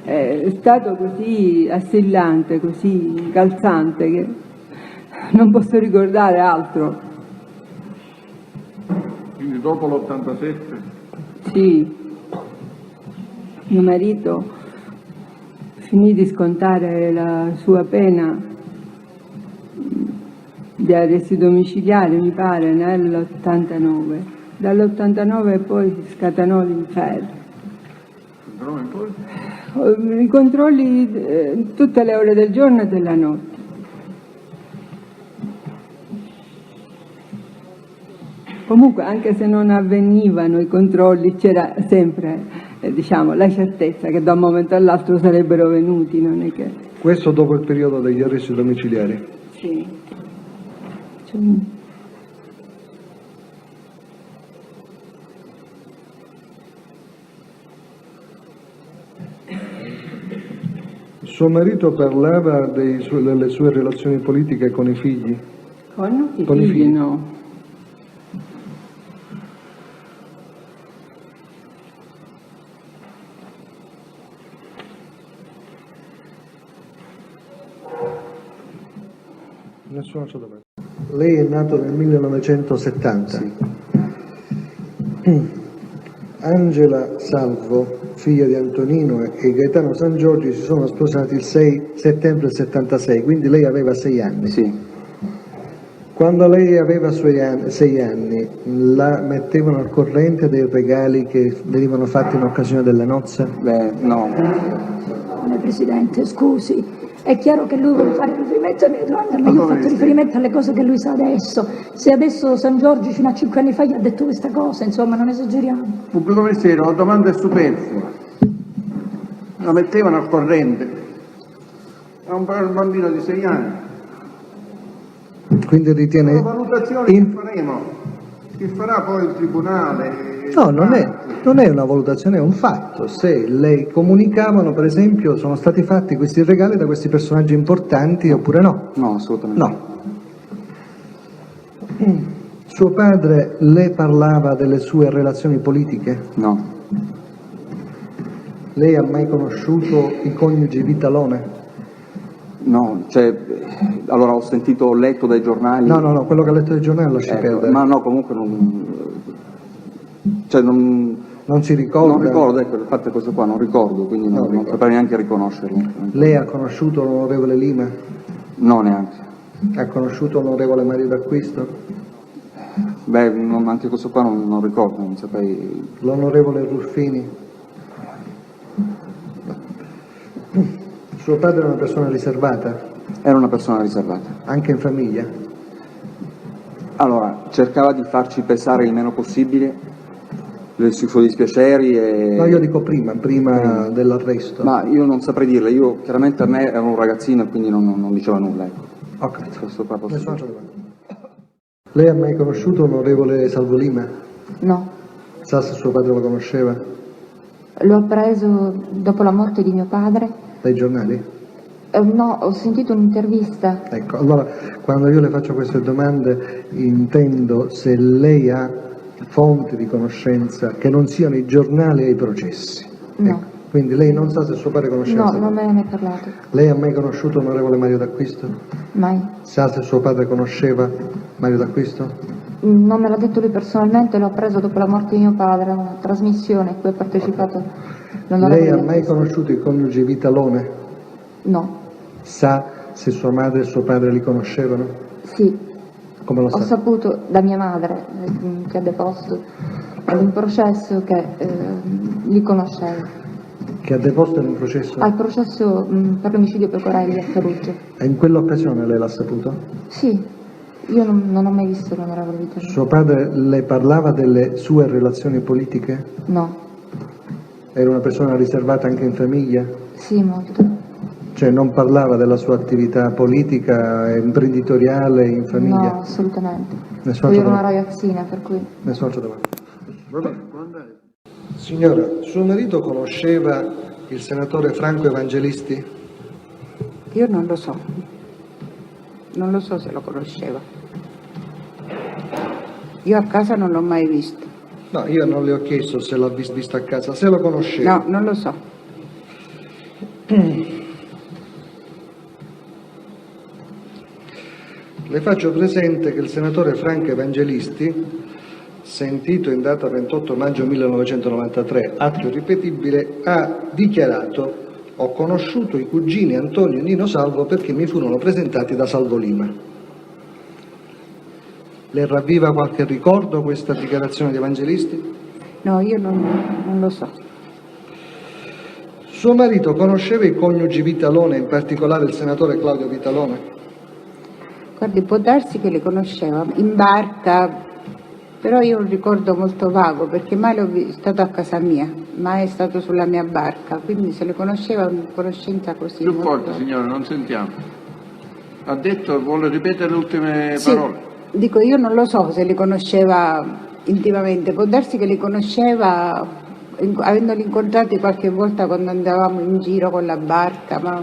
È stato così assillante, così incalzante che non posso ricordare altro. Quindi dopo l'87? Sì, mio marito finì di scontare la sua pena di arresti domiciliari, mi pare, nell'89. Dall'89 poi si scatenò l'inferno. I controlli tutte le ore del giorno e della notte. Comunque, anche se non avvenivano i controlli, c'era sempre diciamo, la certezza che da un momento all'altro sarebbero venuti, non è che... Questo dopo il periodo degli arresti domiciliari? Sì. Suo marito parlava delle sue relazioni politiche con i figli? Con i Con i figli figli? no. Nessuna altra domanda. Lei è nato nel 1970. Sì. Angela Salvo, figlia di Antonino e Gaetano San Giorgi, si sono sposati il 6 settembre del 76, quindi lei aveva 6 anni. Sì. Quando lei aveva 6 anni, la mettevano al corrente dei regali che venivano fatti in occasione delle nozze? Beh, no. Presidente, scusi, è chiaro che lui vuole fare riferimento alle mie domande, ma io ho fatto riferimento alle cose che lui sa adesso. Se adesso San Giorgio fino a 5 anni fa gli ha detto questa cosa, insomma, non esageriamo. Pubblico ministero, la domanda è superflua. La mettevano al corrente. È un bambino di 6 anni. Quindi ritiene... Sono valutazioni che faremo, che farà poi il tribunale. No, non è una valutazione, è un fatto. Se lei comunicavano, per esempio, sono stati fatti questi regali da questi personaggi importanti oppure no? No, assolutamente. No. Suo padre le parlava delle sue relazioni politiche? No. Lei ha mai conosciuto i coniugi Vitalone? No, cioè, allora ho letto dai giornali... No, quello che ha letto dai giornali lasci perdere. Ma no, comunque non... Cioè non si ricorda? Non ricordo, ecco, il fatto è questo qua, non ricordo, quindi non saprei neanche riconoscerlo. Lei ha conosciuto l'onorevole Lima? No, neanche. Ha conosciuto l'onorevole Mario D'Acquisto? Beh, anche questo qua non ricordo, non saprei... L'onorevole Ruffini? Suo padre era una persona riservata? Era una persona riservata. Anche in famiglia? Allora, cercava di farci pesare il meno possibile sui suoi dispiaceri e... No, io dico prima dell'arresto. Ma io non saprei dirle, io chiaramente a me ero un ragazzino e quindi non diceva nulla, ecco. Ok. Questo qua posso Nessuna dire. altra domanda. Lei ha mai conosciuto l'onorevole Salvo Lima? No, Sa se suo padre lo conosceva? l'ho appreso dopo la morte di mio padre. Dai giornali? No, ho sentito un'intervista. Ecco, allora quando io le faccio queste domande intendo se lei ha fonti di conoscenza che non siano i giornali e i processi. No. Ecco, quindi lei non sa se suo padre conosceva? No, non me ne hai parlato. Lei ha mai conosciuto l'onorevole Mario D'Acquisto? Mai. Sa se suo padre conosceva Mario D'Acquisto? Non me l'ha detto lui personalmente, l'ho appreso dopo la morte di mio padre, una trasmissione a cui ha partecipato l'onorevole Lei ha mai D'Acquisto. conosciuto i coniugi Vitalone? No. Sa se sua madre e suo padre li conoscevano? Sì. Come lo Ho sa? saputo da mia madre, che ha deposto ad un processo, che li conosceva. Che ha deposto in un processo? Al processo per l'omicidio Pecorelli a Perugia. E in quell'occasione lei l'ha saputo? Sì, io non ho mai visto l'onorevole Vitorino. Suo padre le parlava delle sue relazioni politiche? No. Era una persona riservata anche in famiglia? Sì, molto. Cioè non parlava della sua attività politica, imprenditoriale, in famiglia? No, assolutamente. Nessuna Io altra ero una domanda? ragazzina, per cui... Nessuna altra domanda. Signora, suo marito conosceva il senatore Franco Evangelisti? Io non lo so. Non lo so se lo conosceva. Io a casa non l'ho mai visto. No, io non le ho chiesto se l'ha visto a casa, se lo conosceva. No, non lo so. Le faccio presente che il senatore Franco Evangelisti, sentito in data 28 maggio 1993, atto irripetibile, ha dichiarato: ho conosciuto i cugini Antonio e Nino Salvo perché mi furono presentati da Salvo Lima. Le ravviva qualche ricordo questa dichiarazione di Evangelisti? No, io non lo so. Suo marito conosceva i coniugi Vitalone, in particolare il senatore Claudio Vitalone? Guardi, può darsi che le conosceva in barca, però io ho un ricordo molto vago perché mai è stato a casa mia, mai è stato sulla mia barca, quindi se le conosceva una conoscenza così. Più molto... forte, signora, non sentiamo. Ha detto, vuole ripetere le ultime Sì, parole? dico, io non lo so se li conosceva intimamente, può darsi che li conosceva avendoli incontrati qualche volta quando andavamo in giro con la barca, ma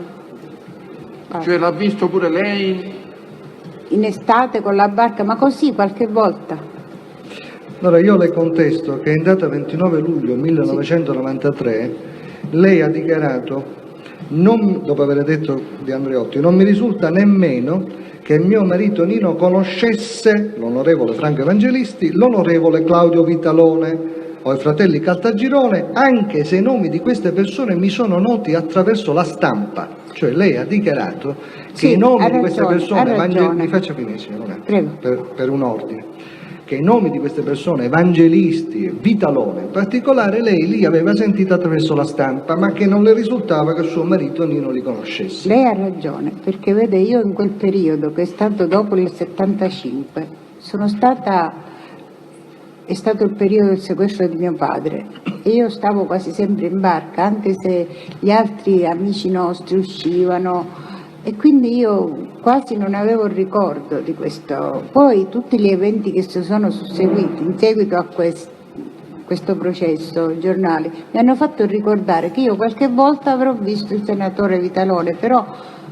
Cioè l'ha visto pure lei? in estate con la barca, ma così qualche volta. Allora io le contesto che in data 29 luglio 1993 lei ha dichiarato, dopo aver detto di Andreotti, non mi risulta nemmeno che mio marito Nino conoscesse l'onorevole Franco Evangelisti, l'onorevole Claudio Vitalone o i fratelli Caltagirone, anche se i nomi di queste persone mi sono noti attraverso la stampa. Cioè lei ha dichiarato che Sì, i nomi ha di queste ragione, persone, ha ragione. mi faccia finire, signora, Prego. per un ordine, che i nomi di queste persone, Evangelisti e Vitalone in particolare, lei li aveva sentiti attraverso la stampa, ma che non le risultava che suo marito Nino li conoscesse. Lei ha ragione, perché vede, io in quel periodo, che è stato dopo il 75, è stato il periodo del sequestro di mio padre e io stavo quasi sempre in barca, anche se gli altri amici nostri uscivano, e quindi io quasi non avevo il ricordo di questo. Poi tutti gli eventi che si sono susseguiti in seguito a questo processo, giornali, mi hanno fatto ricordare che io qualche volta avrò visto il senatore Vitalone, però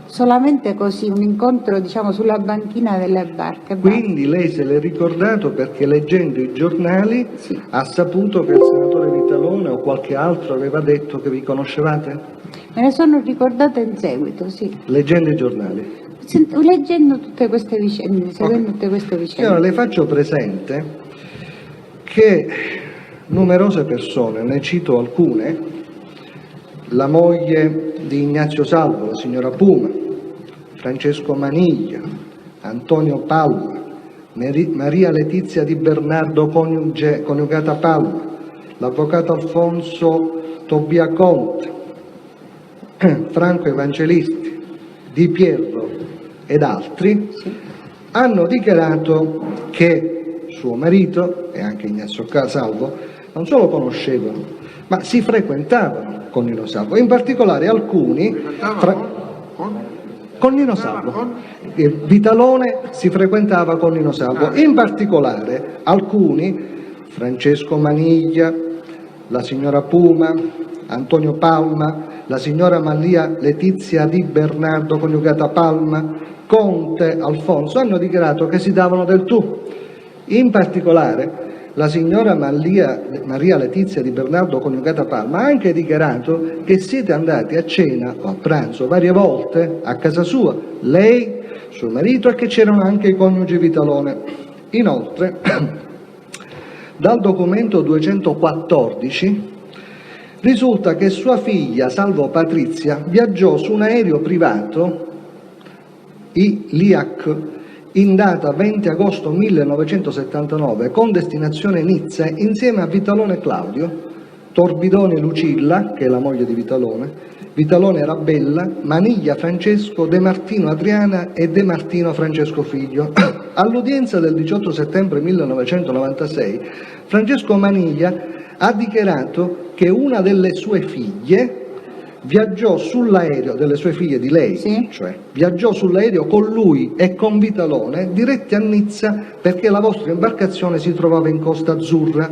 solamente così, un incontro diciamo sulla banchina delle barche. Quindi lei se l'è ricordato perché leggendo i giornali Sì. ha saputo che il senatore Vitalone o qualche altro aveva detto che vi conoscevate? Me ne sono ricordata in seguito, sì. Leggendo i giornali. Leggendo tutte queste vicende, seguendo tutte queste Io vicende. le faccio presente che numerose persone, ne cito alcune, la moglie di Ignazio Salvo, la signora Puma, Francesco Maniglia, Antonio Palma, Maria Letizia Di Bernardo coniugata Palma, l'avvocato Alfonso Tobia Conte, Franco Evangelisti, Di Pietro ed altri hanno dichiarato che suo marito e anche Ignazio Salvo non solo conoscevano, ma si frequentavano con Nino Salvo, in particolare alcuni con Nino Salvo. Vitalone si frequentava con Nino Salvo, in particolare alcuni, Francesco Maniglia, la signora Puma, Antonio Palma, la signora Maria Letizia Di Bernardo coniugata Palma, Conte, Alfonso, hanno dichiarato che si davano del tu. In particolare la signora Maria Letizia Di Bernardo coniugata Palma ha anche dichiarato che siete andati a cena o a pranzo varie volte a casa sua, lei, suo marito, e che c'erano anche i coniugi Vitalone. Inoltre, dal documento 214 risulta che sua figlia, Salvo Patrizia, viaggiò su un aereo privato, l'IAC, in data 20 agosto 1979 con destinazione Nizza insieme a Vitalone Claudio, Torbidone Lucilla, che è la moglie di Vitalone, Vitalone Rabella, Maniglia Francesco, De Martino Adriana e De Martino Francesco Figlio. All'udienza del 18 settembre 1996 Francesco Maniglia ha dichiarato che una delle sue figlie viaggiò sull'aereo, delle sue figlie di lei, Sì. cioè viaggiò sull'aereo con lui e con Vitalone diretti a Nizza perché la vostra imbarcazione si trovava in Costa Azzurra.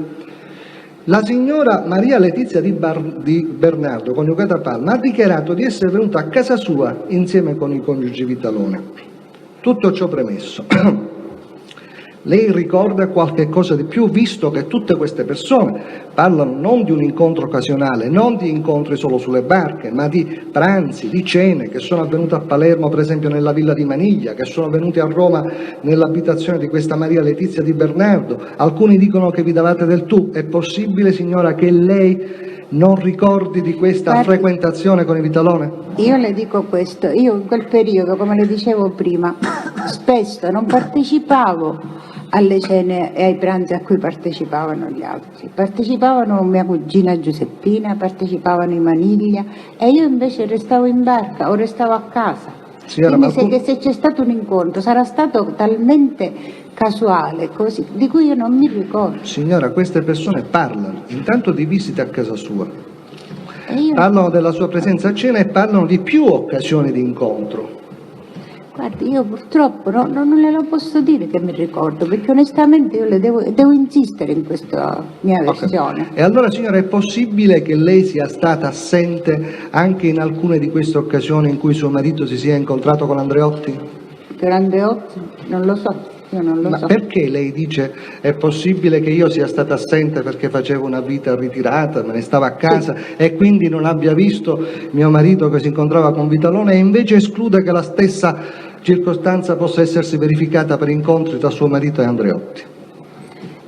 La signora Maria Letizia Di Bernardo, coniugata Palma, ha dichiarato di essere venuta a casa sua insieme con i coniugi Vitalone. Tutto ciò premesso, lei ricorda qualche cosa di più, visto che tutte queste persone parlano non di un incontro occasionale, non di incontri solo sulle barche, ma di pranzi, di cene che sono avvenute a Palermo, per esempio nella villa di Maniglia, che sono avvenute a Roma nell'abitazione di questa Maria Letizia Di Bernardo. Alcuni dicono che vi davate del tu. È possibile, signora, che lei non ricordi di questa frequentazione con i Vitalone? Io le dico questo, io in quel periodo, come le dicevo prima, spesso non partecipavo alle cene e ai pranzi a cui partecipavano gli altri. Partecipavano mia cugina Giuseppina, partecipavano i Maniglia e io invece restavo in barca o restavo a casa. Signora, Quindi ma se c'è stato un incontro sarà stato talmente casuale, così, di cui io non mi ricordo. Signora, queste persone parlano intanto di visite a casa sua, E io, parlano della sua presenza a cena e parlano di più occasioni di incontro. guardi, io purtroppo non le posso dire che mi ricordo, perché onestamente io devo insistere in questa mia versione. E allora, signora, è possibile che lei sia stata assente anche in alcune di queste occasioni in cui suo marito si sia incontrato con Andreotti? Per Andreotti non lo so, io non lo Ma so. perché lei dice è possibile che io sia stata assente perché facevo una vita ritirata, me ne stavo a casa e quindi non abbia visto mio marito che si incontrava con Vitalone, e invece esclude che la stessa circostanza possa essersi verificata per incontri tra suo marito e Andreotti?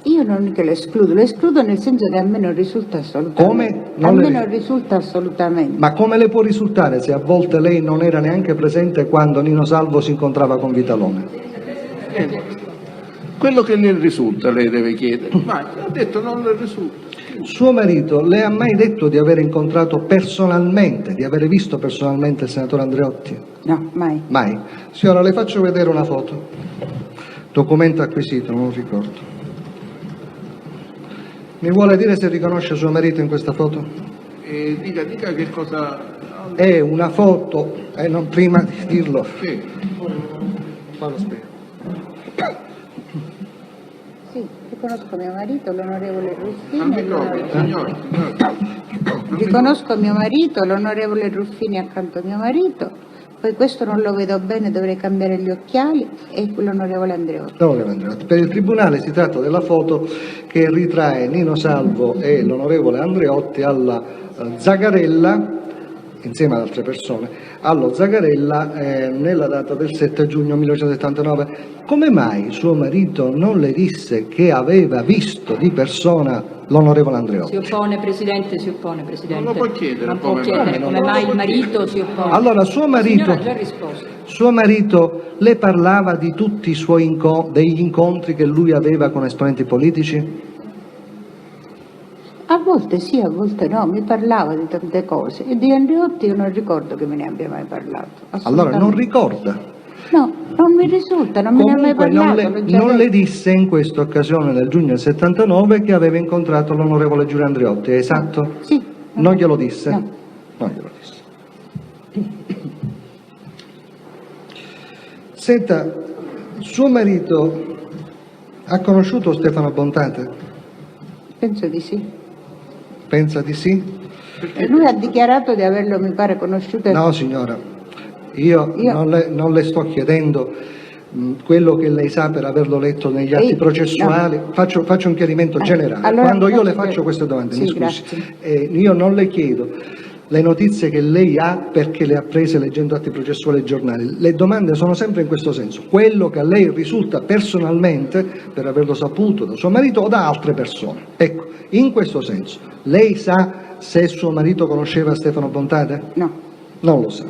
Io non che lo escludo nel senso che a me non risulta assolutamente. Come? A me non risulta assolutamente. Ma come le può risultare se a volte lei non era neanche presente quando Nino Salvo si incontrava con Vitalone? Quello che le risulta lei deve chiedere, ma ha detto non le risulta. Suo marito le ha mai detto di aver incontrato personalmente, di aver visto personalmente il senatore Andreotti? No, mai. Mai. Signora, le faccio vedere una foto. Documento acquisito, non lo ricordo. Mi vuole dire se riconosce suo marito in questa foto? Dica che cosa... È una foto, non prima di dirlo. Sì. Fallo spiegare. Sì, riconosco mio marito, l'onorevole Al Ruffini. microfono, signore. Riconosco mio marito, l'onorevole Ruffini accanto a mio marito, poi questo non lo vedo bene, dovrei cambiare gli occhiali, e l'onorevole Andreotti. Onorevole Andreotti, per il Tribunale si tratta della foto che ritrae Nino Salvo e l'onorevole Andreotti alla Zagarella, insieme ad altre persone, allo Zagarella nella data del 7 giugno 1979. Come mai suo marito non le disse che aveva visto di persona l'onorevole Andreotti? Si oppone, Presidente, si oppone, Presidente. Non lo può chiedere, Non può come chiedere mai. come mai il marito si oppone. Allora, suo La marito, signora ha già risposto. suo marito le parlava di tutti i suoi degli incontri che lui aveva con esponenti politici? A volte sì, a volte no, mi parlava di tante cose, e di Andreotti io non ricordo che me ne abbia mai parlato. Allora non assolutamente. ricorda. No, non mi risulta, non me ne ha mai Comunque parlato. l'ho già non le detto. disse in questa occasione del giugno del 79 che aveva incontrato l'onorevole Giulio Andreotti, è esatto? Sì. Non glielo disse? No. Non glielo disse. Senta, suo marito ha conosciuto Stefano Bontate? Penso di sì. Pensa di sì? E lui ha dichiarato di averlo, mi pare, conosciuto. No, signora, io non le sto chiedendo quello che lei sa per averlo letto negli atti processuali. No. Faccio un chiarimento generale. Allora, Quando io le faccio faccio queste domande, sì, mi scusi, grazie. io non le chiedo le notizie che lei ha perché le ha prese leggendo atti processuali e giornali. Le domande sono sempre in questo senso: quello che a lei risulta personalmente per averlo saputo da suo marito o da altre persone. Ecco, in questo senso, lei sa se suo marito conosceva Stefano Bontate? No. Non lo sa.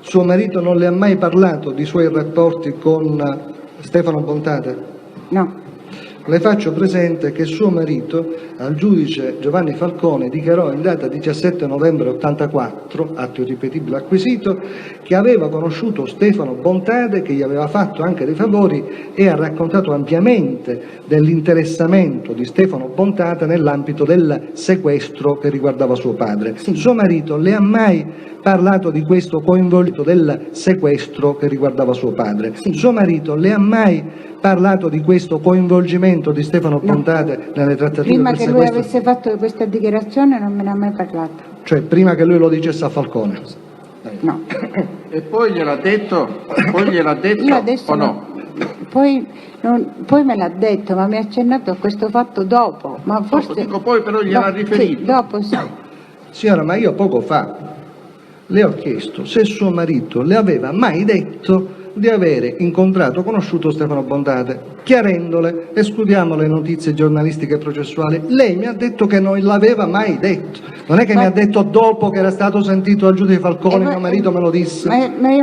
Suo marito non le ha mai parlato di suoi rapporti con Stefano Bontate? No. Le faccio presente che suo marito al giudice Giovanni Falcone dichiarò in data 17 novembre 84, atto irripetibile acquisito, che aveva conosciuto Stefano Bontate, che gli aveva fatto anche dei favori, e ha raccontato ampiamente dell'interessamento di Stefano Bontate nell'ambito del sequestro che riguardava suo padre. Sì. Suo marito le ha mai parlato di questo coinvolgimento del sequestro che riguardava suo padre? Sì. Suo marito le ha mai parlato di questo coinvolgimento di Stefano Bontate nelle trattative Prima per che il lui sequestro? avesse fatto questa dichiarazione non me ne ha mai parlato. Cioè prima che lui lo dicesse a Falcone? No. E poi gliel'ha detto? Poi gliel'ha detto Io adesso o no? Poi me l'ha detto, ma mi ha accennato a questo fatto dopo. Ma forse... dico poi, però gliel'ha No, riferito. Sì, dopo sì. Signora, ma io poco fa le ho chiesto se suo marito le aveva mai detto di avere incontrato, conosciuto Stefano Bontate, chiarendole, escludiamo le notizie giornalistiche e processuali. Lei mi ha detto che non l'aveva mai detto, non è che mi ha detto dopo che era stato sentito dal giudice Falcone, mio marito me lo disse. Ma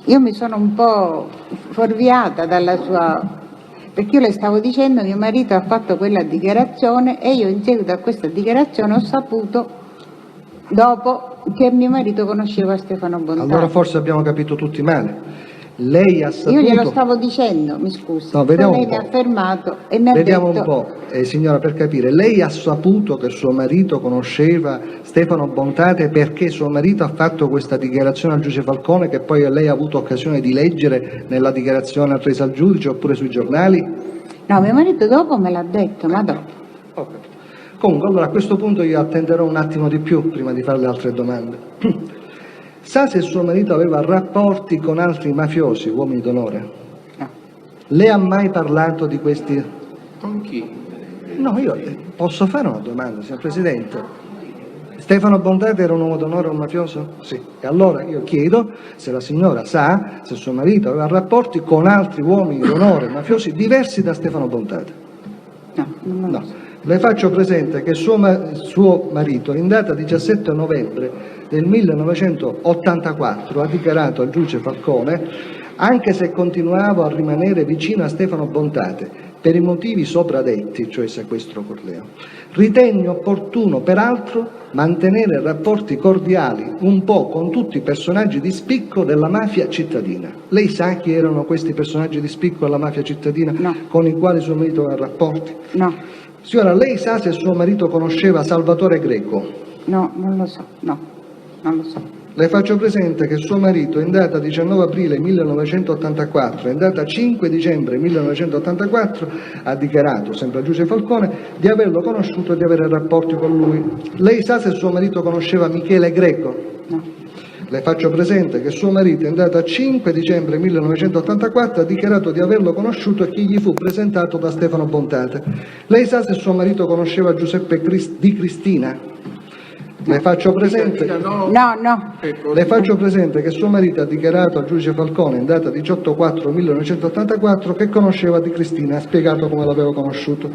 io mi sono un po' fuorviata dalla sua perché io le stavo dicendo mio marito ha fatto quella dichiarazione e io in seguito a questa dichiarazione ho saputo dopo che mio marito conosceva Stefano Bontà. Allora forse abbiamo capito tutti male. Lei ha saputo... Io glielo stavo dicendo, mi scusi, No, vediamo lei un mi po'. ha fermato e mi ha Vediamo detto... un po', signora, per capire, lei ha saputo che suo marito conosceva Stefano Bontate perché suo marito ha fatto questa dichiarazione al giudice Falcone che poi lei ha avuto occasione di leggere nella dichiarazione resa al giudice oppure sui giornali? No, mio marito dopo me l'ha detto, ma dopo. Ok. Comunque, allora a questo punto io attenderò un attimo di più prima di fare le altre domande. Sa se suo marito aveva rapporti con altri mafiosi, uomini d'onore? No. Le ha mai parlato di questi? Con chi? No, io posso fare una domanda, signor Presidente. Stefano Bontate era un uomo d'onore o un mafioso? Sì. E allora io chiedo se la signora sa se suo marito aveva rapporti con altri uomini d'onore mafiosi diversi da Stefano Bontate. No, non lo No. so. Le faccio presente che suo marito in data 17 novembre del 1984 ha dichiarato al giudice Falcone: anche se continuavo a rimanere vicino a Stefano Bontate per i motivi sopra detti, cioè sequestro Corleo, ritenni opportuno peraltro mantenere rapporti cordiali un po' con tutti i personaggi di spicco della mafia cittadina. Lei sa chi erano questi personaggi di spicco della mafia cittadina No. con i quali suo marito aveva rapporti? No, Signora, lei sa se suo marito conosceva Salvatore Greco? no, non lo so, no, non lo so. Le faccio presente che suo marito in data 19 aprile 1984 e in data 5 dicembre 1984 ha dichiarato, sempre al giudice Falcone, di averlo conosciuto e di avere rapporti con lui. Lei sa se suo marito conosceva Michele Greco? No. Le faccio presente che suo marito in data 5 dicembre 1984 ha dichiarato di averlo conosciuto e che gli fu presentato da Stefano Bontate. Lei sa se suo marito conosceva Giuseppe Di Cristina? Le faccio presente... No. No, Ecco, Le faccio presente che suo marito ha dichiarato al giudice Falcone in data 18/4/1984 che conosceva Di Cristina, ha spiegato come l'aveva conosciuto.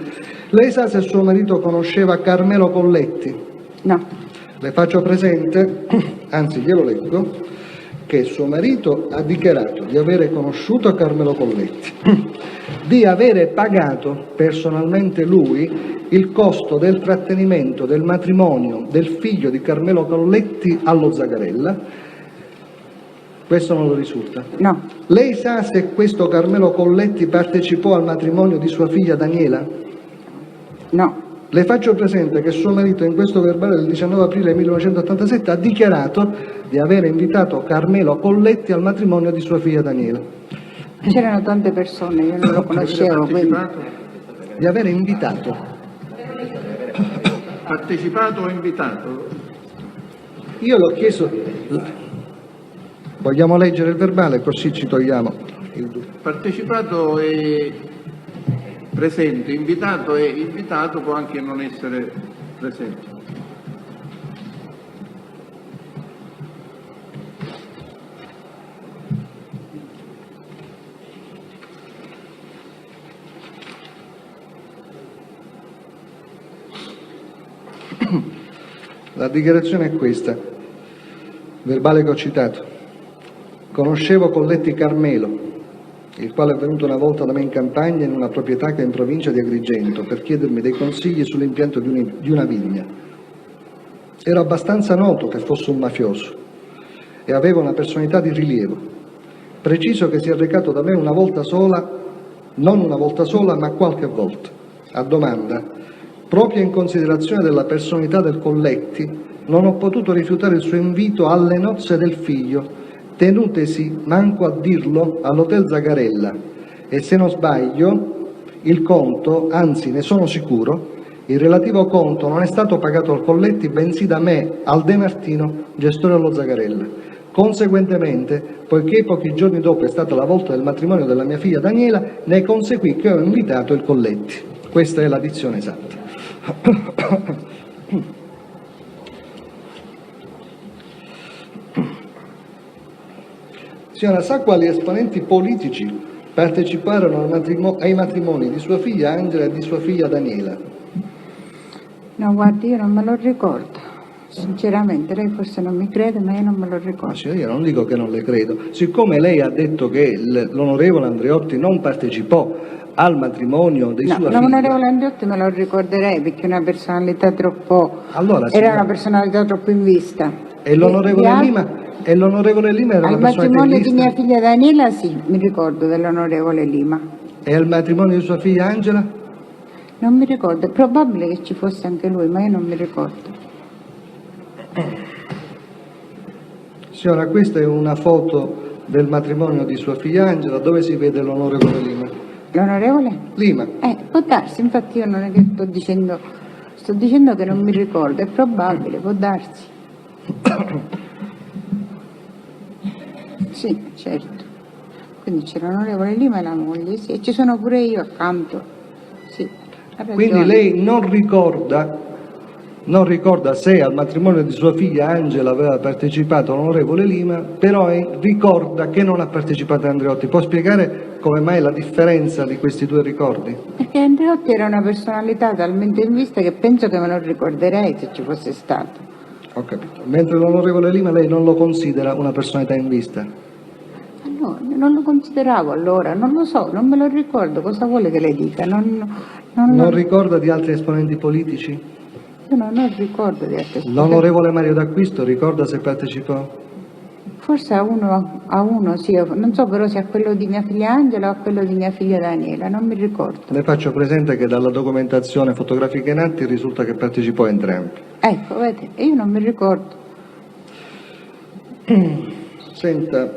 Lei sa se suo marito conosceva Carmelo Colletti? no, Le faccio presente, anzi glielo leggo, che suo marito ha dichiarato di avere conosciuto Carmelo Colletti, di avere pagato personalmente lui il costo del trattenimento del matrimonio del figlio di Carmelo Colletti allo Zagarella. Questo non lo risulta. no, Lei sa se questo Carmelo Colletti partecipò al matrimonio di sua figlia Daniela? no, Le faccio presente che suo marito in questo verbale del 19 aprile 1987 ha dichiarato di aver invitato Carmelo Colletti al matrimonio di sua figlia Daniela. c'erano tante persone, io non lo conoscevo, quindi... Di aver invitato. partecipato o invitato? Io l'ho chiesto... Vogliamo leggere il verbale così ci togliamo il dubbio. Partecipato e presente, invitato e invitato può anche non essere presente. La dichiarazione è questa, verbale che ho citato. Conoscevo Colletti Carmelo, il quale è venuto una volta da me in campagna in una proprietà che è in provincia di Agrigento per chiedermi dei consigli sull'impianto di una vigna. Ero abbastanza noto che fosse un mafioso e aveva una personalità di rilievo. Preciso che si è recato da me una volta sola, non una volta sola, ma qualche volta. A domanda, proprio in considerazione della personalità del Colletti, non ho potuto rifiutare il suo invito alle nozze del figlio, tenutesi, manco a dirlo, all'Hotel Zagarella, e se non sbaglio il conto, anzi ne sono sicuro, il relativo conto non è stato pagato al Colletti bensì da me, al De Martino, gestore allo Zagarella. Conseguentemente, poiché pochi giorni dopo è stata la volta del matrimonio della mia figlia Daniela, ne conseguì che ho invitato il Colletti. Questa è la dizione esatta. Signora, sa quali esponenti politici parteciparono ai matrimoni di sua figlia Angela e di sua figlia Daniela? No, guardi, io non me lo ricordo. Sinceramente, lei forse non mi crede, ma io non me lo ricordo. Ma signora, io non dico che non le credo. Siccome lei ha detto che l'onorevole Andreotti non partecipò al matrimonio di No, sua figlia... l'onorevole Andreotti me lo ricorderei perché è una personalità troppo... Allora, era signora, una personalità troppo in vista. E l'onorevole Di- di Lima? E l'onorevole Lima era Al una personalità in matrimonio di lista? mia figlia Daniela sì, mi ricordo dell'onorevole Lima. E al matrimonio di sua figlia Angela? Non mi ricordo, è probabile che ci fosse anche lui, ma io non mi ricordo. Signora, questa è una foto del matrimonio di sua figlia Angela, dove si vede l'onorevole Lima. L'onorevole? Lima, Può darsi, infatti io non è che sto dicendo che non mi ricordo, è probabile, può darsi. Sì, certo. Quindi c'è l'onorevole Lima e la moglie, sì, e ci sono pure io accanto. Sì, ha ragione. quindi lei non ricorda se al matrimonio di sua figlia Angela aveva partecipato l'onorevole Lima, però ricorda che non ha partecipato Andreotti. Può spiegare come mai la differenza di questi due ricordi? Perché Andreotti era una personalità talmente in vista che penso che me lo ricorderei se ci fosse stato. Ho capito. Mentre l'onorevole Lima lei non lo considera una personalità in vista? No, non lo consideravo allora, non lo so, non me lo ricordo, cosa vuole che le dica? Non ricorda di altri esponenti politici? Io non ho ricordo di altri esponenti. L'onorevole Mario D'Acquisto ricorda se partecipò? Forse a uno sì, non so però se a quello di mia figlia Angela o a quello di mia figlia Daniela, non mi ricordo. Le faccio presente che dalla documentazione fotografica in atti risulta che partecipò a entrambi. Ecco, vedi, io non mi ricordo. Senta,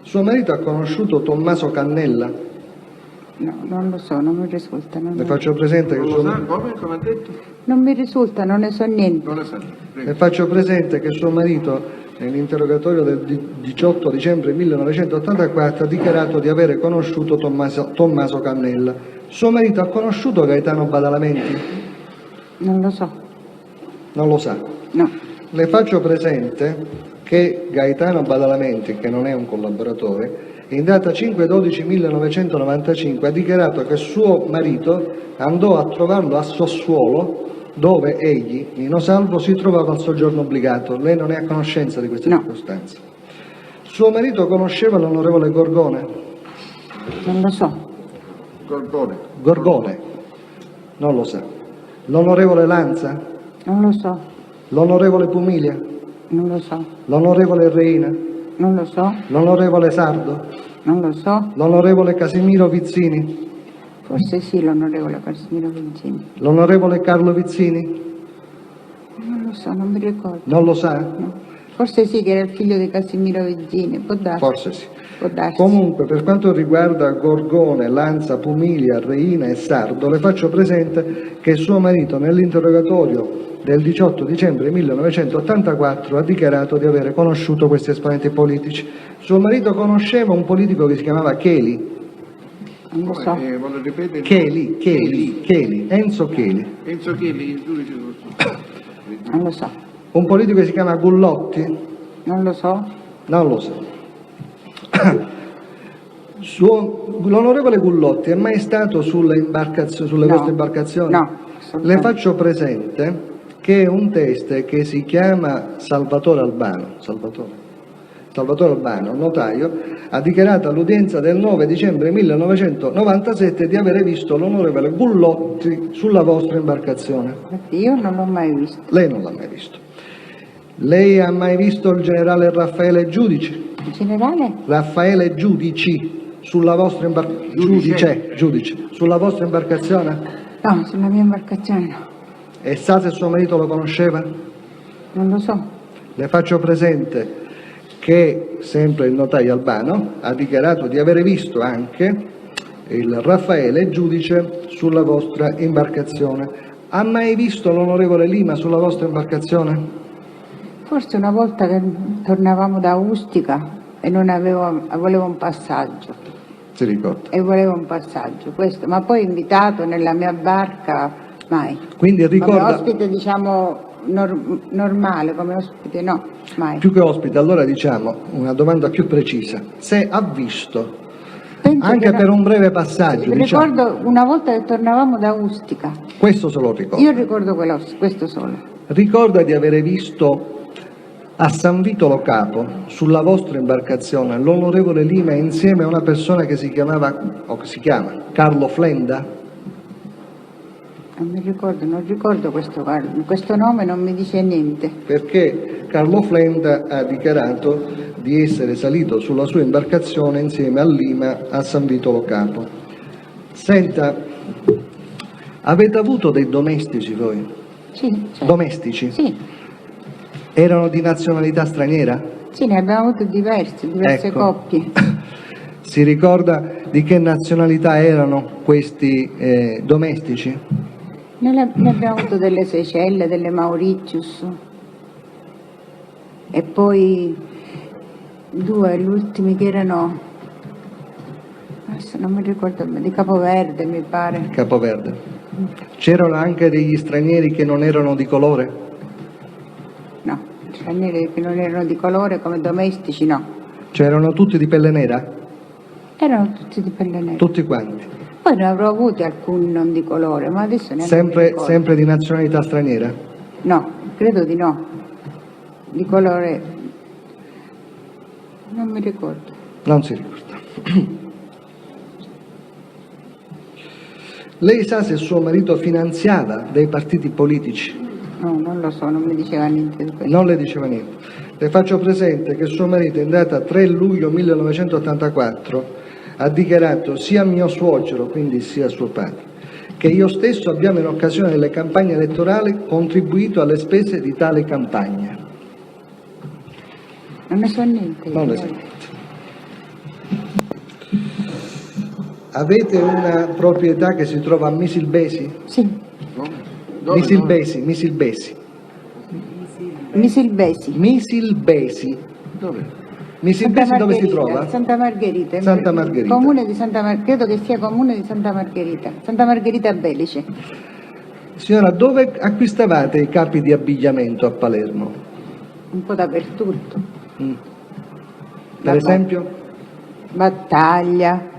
suo marito ha conosciuto Tommaso Cannella? No, non lo so, non mi risulta. Le faccio presente che Non suo... lo sa? Come ha detto? Non mi risulta, non ne so niente. Non lo sa. Prego. Le faccio presente che suo marito nell'interrogatorio del 18 dicembre 1984 ha dichiarato di avere conosciuto Tommaso Cannella. Suo marito ha conosciuto Gaetano Badalamenti? Non lo so, Non lo sa. no. Le faccio presente che Gaetano Badalamenti, che non è un collaboratore, in data 5/12/1995 ha dichiarato che suo marito andò a trovarlo a Sassuolo, dove egli, Nino Salvo, si trovava al soggiorno obbligato. Lei non è a conoscenza di queste No. circostanze. Suo marito conosceva l'onorevole Gorgone? Non lo so, Gorgone. Gorgone? Non lo sa. L'onorevole Lanza? non lo so, L'onorevole Pumilia? non lo so, L'onorevole Reina? non lo so, L'onorevole Sardo? non lo so. L'onorevole Casimiro Vizzini? Forse sì, l'onorevole Casimiro Vizzini. L'onorevole Carlo Vizzini? Non lo so, non mi ricordo. Non lo sa? No. Forse sì, che era il figlio di Casimiro Vizzini, può darsi. Forse sì. Può darsi. Comunque, per quanto riguarda Gorgone, Lanza, Pumilia, Reina e Sardo, le faccio presente che suo marito nell'interrogatorio del 18 dicembre 1984 ha dichiarato di avere conosciuto questi esponenti politici. Suo marito conosceva un politico che si chiamava Cheli. Non lo so. Voglio ripetere? Cheli, Enzo Cheli. Penso che il giudice Non lo so, Un politico che si chiama Gullotti. non lo so, Non lo so. L'onorevole Gullotti è mai stato sulle No. vostre imbarcazioni? No, Le assolutamente. faccio presente che un teste che si chiama Salvatore Albano, notaio, ha dichiarato all'udienza del 9 dicembre 1997 di avere visto l'onorevole Gullotti sulla vostra imbarcazione. Io non l'ho mai visto. Lei non l'ha mai visto. Lei ha mai visto il generale Raffaele Giudici? In generale? Raffaele Giudici sulla vostra giudice sulla vostra imbarcazione? No, sulla mia imbarcazione no. E sa se suo marito lo conosceva? Non lo so. Le faccio presente che sempre il notaio Albano ha dichiarato di avere visto anche il Raffaele Giudice sulla vostra imbarcazione. Ha mai visto l'onorevole Lima sulla vostra imbarcazione? Forse una volta che tornavamo da Ustica e volevo un passaggio. Si ricorda. E volevo un passaggio, questo. Ma poi invitato nella mia barca, mai. Quindi Come ricorda, ospite, diciamo, normale, come ospite no, mai. più che ospite, allora diciamo una domanda più precisa. Se ha visto, Penso anche che per un breve passaggio, diciamo, ricordo una volta che tornavamo da Ustica. questo se lo ricorda. Io ricordo questo solo. ricorda di avere visto a San Vito Lo Capo, sulla vostra imbarcazione, l'onorevole Lima insieme a una persona che si chiamava, o che si chiama, Carlo Flenda? Non mi ricordo, non ricordo questo nome, non mi dice niente. Perché Carlo Flenda ha dichiarato di essere salito sulla sua imbarcazione insieme a Lima a San Vito Lo Capo. Senta, avete avuto dei domestici voi? Sì, certo. Domestici? Sì. Erano di nazionalità straniera? Sì, ne abbiamo avuto diverse Ecco. coppie. Si ricorda di che nazionalità erano questi domestici? Ne abbiamo avuto delle Seychelles, delle Mauritius e poi due, gli ultimi che erano, adesso non mi ricordo, di Capoverde mi pare. Capoverde. C'erano anche degli stranieri che non erano di colore? No, stranieri che non erano di colore come domestici no. C'erano tutti di pelle nera? Erano tutti di pelle nera. Tutti quanti? Poi ne avrò avuti alcuni non di colore, ma adesso neanche mi ricordo. Sempre di nazionalità straniera? No, credo di no. Di colore non mi ricordo. Non si ricorda. Lei sa se suo marito finanziava dei partiti politici? No, non lo so, non mi diceva niente di questo. Non le diceva niente. Le faccio presente che suo marito in data 3 luglio 1984 ha dichiarato sia a mio suocero, quindi sia suo padre, che io stesso abbiamo in occasione delle campagne elettorali contribuito alle spese di tale campagna. Non ne so niente. Non ne so niente. Avete una proprietà che si trova a Misilbesi? Sì, Misilbesi. Misilbesi. Misilbesi. Dove? Misilbesi dove si trova? Santa Margherita. Santa Margherita. Comune di Santa Margherita, credo che sia comune di Santa Margherita. Santa Margherita Belice. Signora, dove acquistavate i capi di abbigliamento a Palermo? Un po' dappertutto. Per esempio? Battaglia,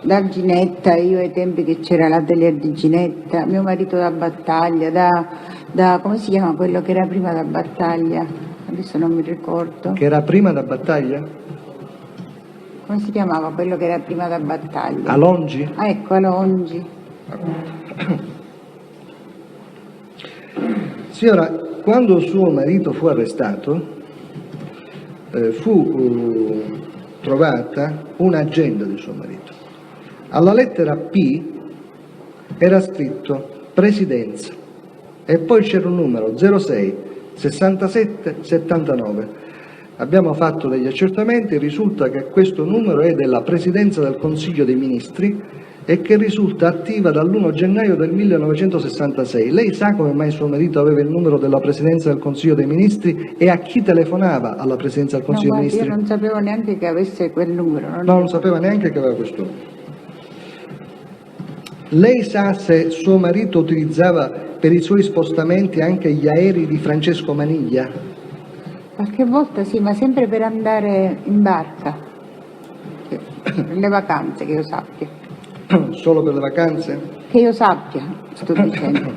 da Ginetta, io ai tempi che c'era l'atelier di Ginetta, mio marito da Battaglia, da come si chiama quello che era prima da Battaglia? Adesso non mi ricordo. Che era prima da Battaglia? Come si chiamava quello che era prima da Battaglia? Alongi? Ah, ecco, Alongi. Signora, quando suo marito fu arrestato, fu trovata un'agenda di suo marito. Alla lettera P era scritto Presidenza e poi c'era un numero 06 67 79. Abbiamo fatto degli accertamenti, risulta che questo numero è della Presidenza del Consiglio dei Ministri e che risulta attiva dall'1 gennaio del 1966. Lei sa come mai suo marito aveva il numero della Presidenza del Consiglio dei Ministri e a chi telefonava alla Presidenza del No, Consiglio dei guardi, Ministri? io non sapevo neanche che avesse quel numero. Non sapeva neanche che aveva questo numero. Lei sa se suo marito utilizzava per i suoi spostamenti anche gli aerei di Francesco Maniglia? Qualche volta sì, ma sempre per andare in barca. Per le vacanze, che io sappia. Solo per le vacanze? Che io sappia, sto dicendo.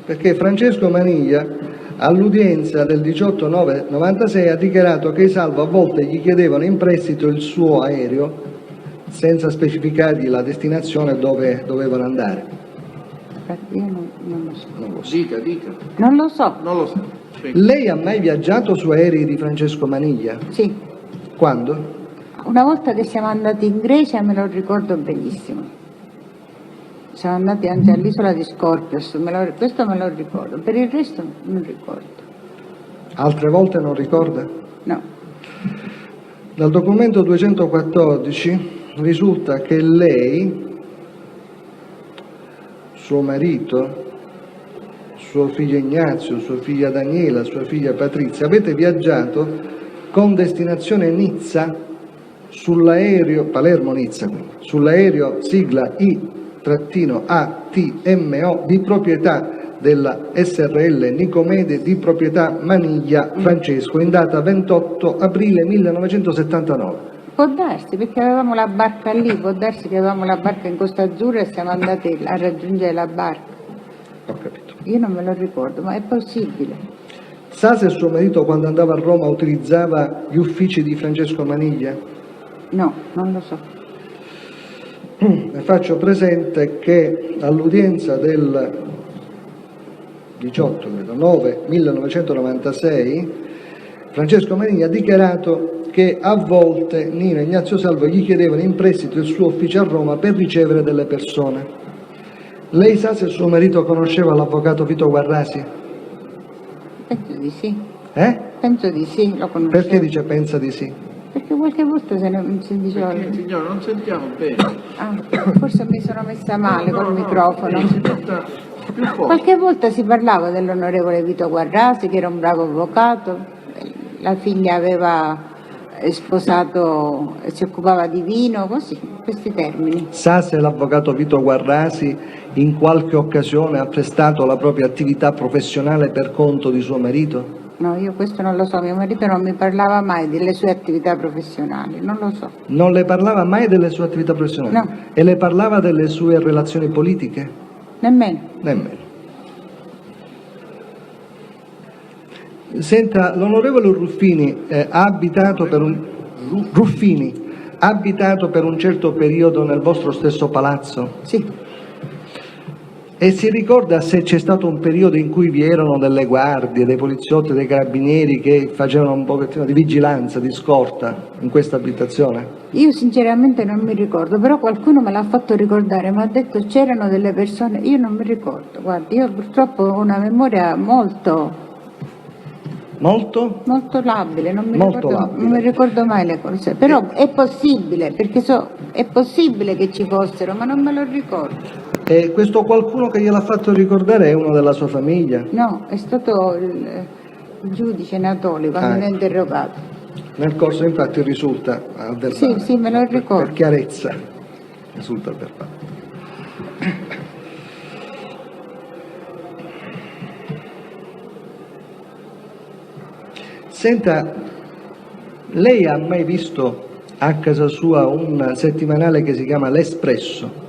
Perché Francesco Maniglia all'udienza del 18/9/96 ha dichiarato che i Salvo a volte gli chiedevano in prestito il suo aereo senza specificargli la destinazione dove dovevano andare. Io non lo so. Non lo so. Dica. Non lo so. Non lo so. Sì. Lei ha mai viaggiato su aerei di Francesco Maniglia? Sì. Quando? Una volta che siamo andati in Grecia me lo ricordo benissimo. Siamo andati anche all'isola di Scorpios, questo me lo ricordo, per il resto non ricordo. Altre volte non ricorda? No. Dal documento 214 risulta che lei, suo marito, suo figlio Ignazio, sua figlia Daniela, sua figlia Patrizia, avete viaggiato con destinazione Nizza sull'aereo, Palermo-Nizza, sull'aereo sigla I-ATMO di proprietà della SRL Nicomede di proprietà Maniglia Francesco in data 28 aprile 1979. Può darsi, perché avevamo la barca lì, può darsi che avevamo la barca in Costa Azzurra e siamo andati a raggiungere la barca. Ho capito. io non me lo ricordo, ma è possibile. Sa se suo marito quando andava a Roma utilizzava gli uffici di Francesco Maniglia? No, non lo so. Le faccio presente che all'udienza del 1996 Francesco Maniglia ha dichiarato che a volte Nino e Ignazio Salvo gli chiedevano in prestito il suo ufficio a Roma per ricevere delle persone. Lei sa se suo marito conosceva l'avvocato Vito Guarrasi? Penso di sì. Eh? Penso di sì, lo conoscevo. Perché dice pensa di sì? Perché qualche volta si diceva... Perché, signora, non sentiamo bene. Ah, forse mi sono messa male col microfono. Si metta più forte. Qualche volta si parlava dell'onorevole Vito Guarrasi, che era un bravo avvocato, la figlia aveva sposato, si occupava di vino, così, questi termini. Sa se l'avvocato Vito Guarrasi in qualche occasione ha prestato la propria attività professionale per conto di suo marito? No, io questo non lo so, mio marito non mi parlava mai delle sue attività professionali, non lo so. Non le parlava mai delle sue attività professionali? No. E le parlava delle sue relazioni politiche? Nemmeno. Nemmeno. Senta, l'onorevole Ruffini ha abitato per un certo periodo nel vostro stesso palazzo? Sì. E si ricorda se c'è stato un periodo in cui vi erano delle guardie, dei poliziotti, dei carabinieri che facevano un pochettino di vigilanza, di scorta in questa abitazione? Io sinceramente non mi ricordo, però qualcuno me l'ha fatto ricordare, mi ha detto c'erano delle persone, io non mi ricordo, guardi, io purtroppo ho una memoria molto labile, non mi ricordo mai le cose, però è possibile, perché è possibile che ci fossero, ma non me lo ricordo. E questo qualcuno che gliel'ha fatto ricordare è uno della sua famiglia? No, è stato il giudice Natoli quando mi ha interrogato. Nel corso infatti risulta al verbale. Sì, me lo ricordo. Per chiarezza risulta al verbale. Senta, lei ha mai visto a casa sua un settimanale che si chiama L'Espresso?